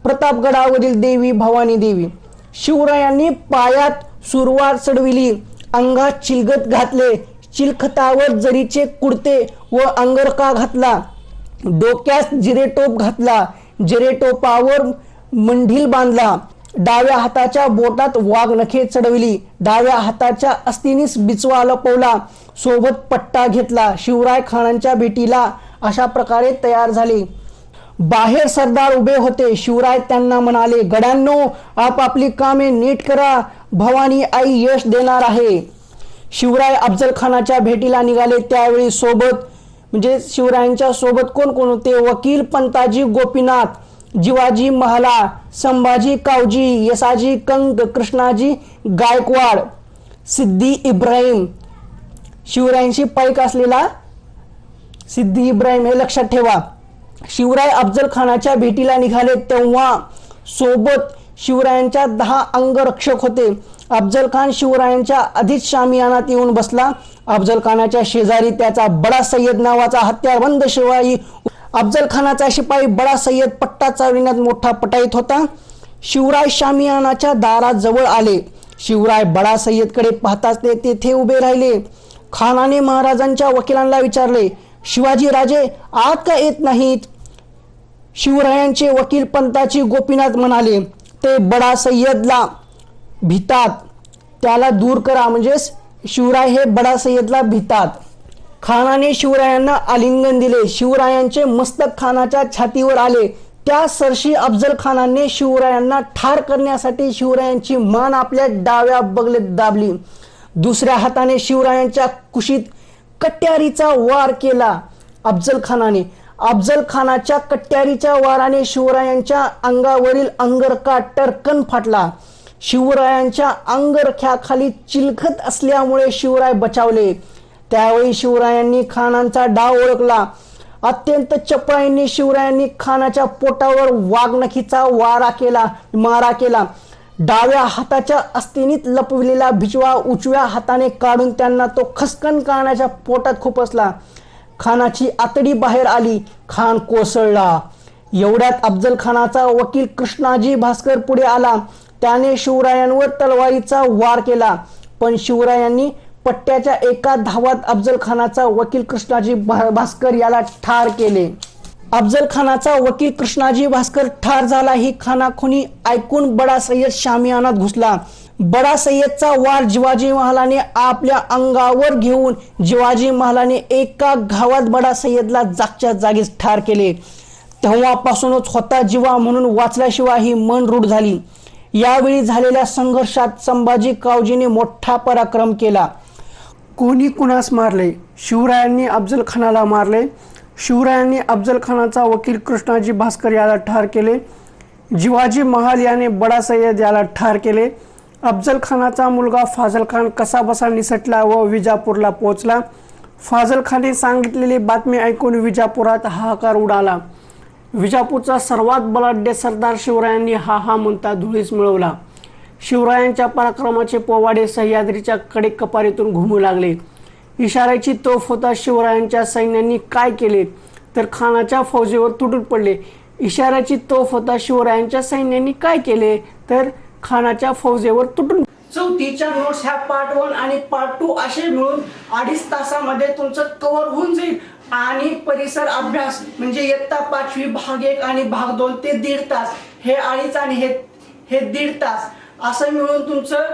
प्रतापगडावरील देवी भवानी देवी. शिवरायांनी पायात सुरवार चढविली, अंगात चिलगत घातले, चिलखतावर जरीचे कुडते व अंगरखा घातला, डोक्यास जिरेटोप घातला, जिरेटोपावर मंढील बांधला, डाव्या हाताच्या बोटात वाघनखे चढविली, डाव्या हाताच्या अस्थिनीस बिचवा लपवला, सोबत पट्टा घेतला. शिवराय खानांच्या भेटीला अशा प्रकारे तयार झाले. बाहेर सरदार उभे होते. शिवराय त्यांना म्हणाले, गड्यांनो, आपापली कामे नीट करा, भवानी आई यश देणार आहे. शिवराय अफजल खानाच्या भेटीला निघाले. त्यावेळी सोबत म्हणजे शिवरायांच्या सोबत कोण कोण होते? वकील पंताजी गोपीनाथ, जिवाजी महाला, संभाजी कावजी, यसाजी कंक, कृष्णाजी गायकवाड, सिद्दी इब्राहिम. शिवरायांशी पैक असलेला सिद्दी इब्राहिम हे लक्षात ठेवा. शिवराय अफजल खानाच्या भेटीला निघाले तेव्हा सोबत शिवरायांच्या 10 अंगरक्षक होते. अफजल खान शिवरायांच्या आधीच शामियानात येऊन बसला. अफजल खानाच्या शेजारी त्याचा बडा सय्यद नावाचा हत्यारबंद शिपाई, अफजल खानाचा शिपाई बडा सय्यद पट्टा चालविण्यात मोठा पटाईत होता. शिवराय शामियानाच्या दाराजवळ आले. शिवराय बडा सय्यदकडे पाहताच ते तेथे उभे राहिले. खानाने महाराजांच्या वकिलांना विचारले, शिवाजी राजे आत का येत नाहीत? शिवरायांचे वकील पंताजी गोपीनाथ म्हणाले, ते बडा सय्यदला भितात, त्याला दूर करा. म्हणजे शिवराय हे बडा सय्यदला भितात. खानाने शिवरायांना आलिंगन दिले. शिवरायांचे मस्तक खानाच्या छातीवर आले. त्या सरशी अफजल खानाने शिवरायांना ठार करण्यासाठी शिवरायांची मान आपल्या डाव्या बगलेत दाबली. दुसऱ्या हाताने शिवरायांच्या कुशीत कट्यारीचा वार केला अफजल खानाने. अफजल खानाच्या कट्यारीच्या वाराने शिवरायांच्या अंगावरील अंगरखा टरकन फाटला. शिवरायांच्या अंगरख्याखाली चिलखत असल्यामुळे शिवराय बचावले. त्यावेळी शिवरायांनी खानांचा डाव ओळखला. अत्यंत चपळाईने शिवरायांनी खानाच्या पोटावर वाघनखीचा मारा केला. डाव्या हाताच्या अस्थिनीत लपविलेला भिजवा उजव्या हाताने काढून त्यांना तो खसकन खानाच्या पोटात खुपसला. खानाची आतडी बाहेर आली. खान कोसळला. एवढ्यात अफजल खानाचा वकील कृष्णाजी भास्कर पुढे आला. त्याने शिवरायांवर तलवारीचा वार केला. पण शिवरायांनी पट्ट्याच्या एका धावात अफजल खानाचा वकील कृष्णाजी भास्कर याला ठार केले. अफजल खानाचा वकील कृष्णाजी भास्कर ठार झाला ही खानाखुनी ऐकून बडा सय्यद शामियानात घुसला. बडा सय्यदचा वार जिवाजी महालाने आपल्या अंगावर घेऊन जिवाजी महालाने एका घावात बडा सय्यदला जागच्या जागीच ठार केले. तेव्हापासूनच होता जिवा म्हणून वाचल्याशिवाय ही मन रूढ झाली. यावेळी झालेल्या संघर्षात संभाजी कावजीने मोठा पराक्रम केला. कोणी कुणास मारले? शिवरायांनी अफजल खानाला मारले. शिवरायांनी अफजल खानाचा वकील कृष्णाजी भास्कर याला ठार केले. जिवाजी महाल याने बडा सय्यद याला ठार केले. अफजल खानाचा मुलगा फाझल खान कसाबसा निसटला व विजापूरला पोहोचला. फाझल खानने सांगितलेली बातमी ऐकून विजापुरात हाहाकार उडाला. विजापूरचा सर्वात बलाढ्य सरदार शिवरायांनी हा म्हणता धुळीस मिळवला. शिवरायांच्या पराक्रमाचे पोवाडे सह्याद्रीच्या कडेकपारीतून घुमू लागले. इशाऱ्याची तोफ होता शिवरायांच्या सैन्यांनी काय केले तर खानाच्या फौजेवर तुटून पडले. इशाऱ्याची तोफ होता शिवरायांच्या सैन्यांनी काय केले तर खानाच्या फौजेवर तुटून. चौथीच्या नोट्स ह्या पार्ट 1 आणि पार्ट 2 असे मिळून 2.5 तासामध्ये तुमचं कव्हर होऊन जाईल. आणि परिसर अभ्यास म्हणजे इयत्ता 5वी भाग 1 आणि भाग 2 ते 1.5 तास, हे 2.5 आणि हे 1.5 तास असं मिळून तुमचं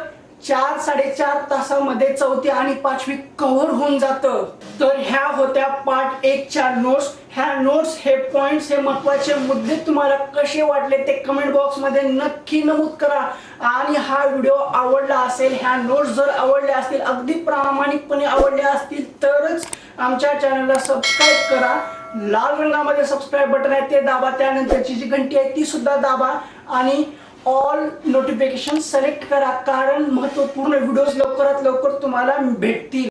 4-4.5 तासामध्ये 4थी आणि 5वी कव्हर होऊन जातं. तर ह्या होत्या पार्ट 1च्या नोट्स. ह्या नोट्स, हे पॉइंट्स, हे महत्त्वाचे मुद्दे तुम्हाला कसे वाटले ते कमेंट बॉक्समध्ये नक्की नमूद करा. आणि हा व्हिडिओ आवडला असेल, ह्या नोट्स जर आवडल्या असतील, अगदी प्रामाणिकपणे आवडल्या असतील तरच आमच्या चॅनलला सबस्क्राईब करा. लाल रंगामध्ये सबस्क्राईब बटन आहे ते दाबा. त्यानंतरची जी घंटी आहे ती सुद्धा दाबा आणि ऑल नोटिफिकेशन सिलेक्ट करा, कारण महत्त्वपूर्ण व्हिडिओज लवकरात लवकर तुम्हाला भेटतील.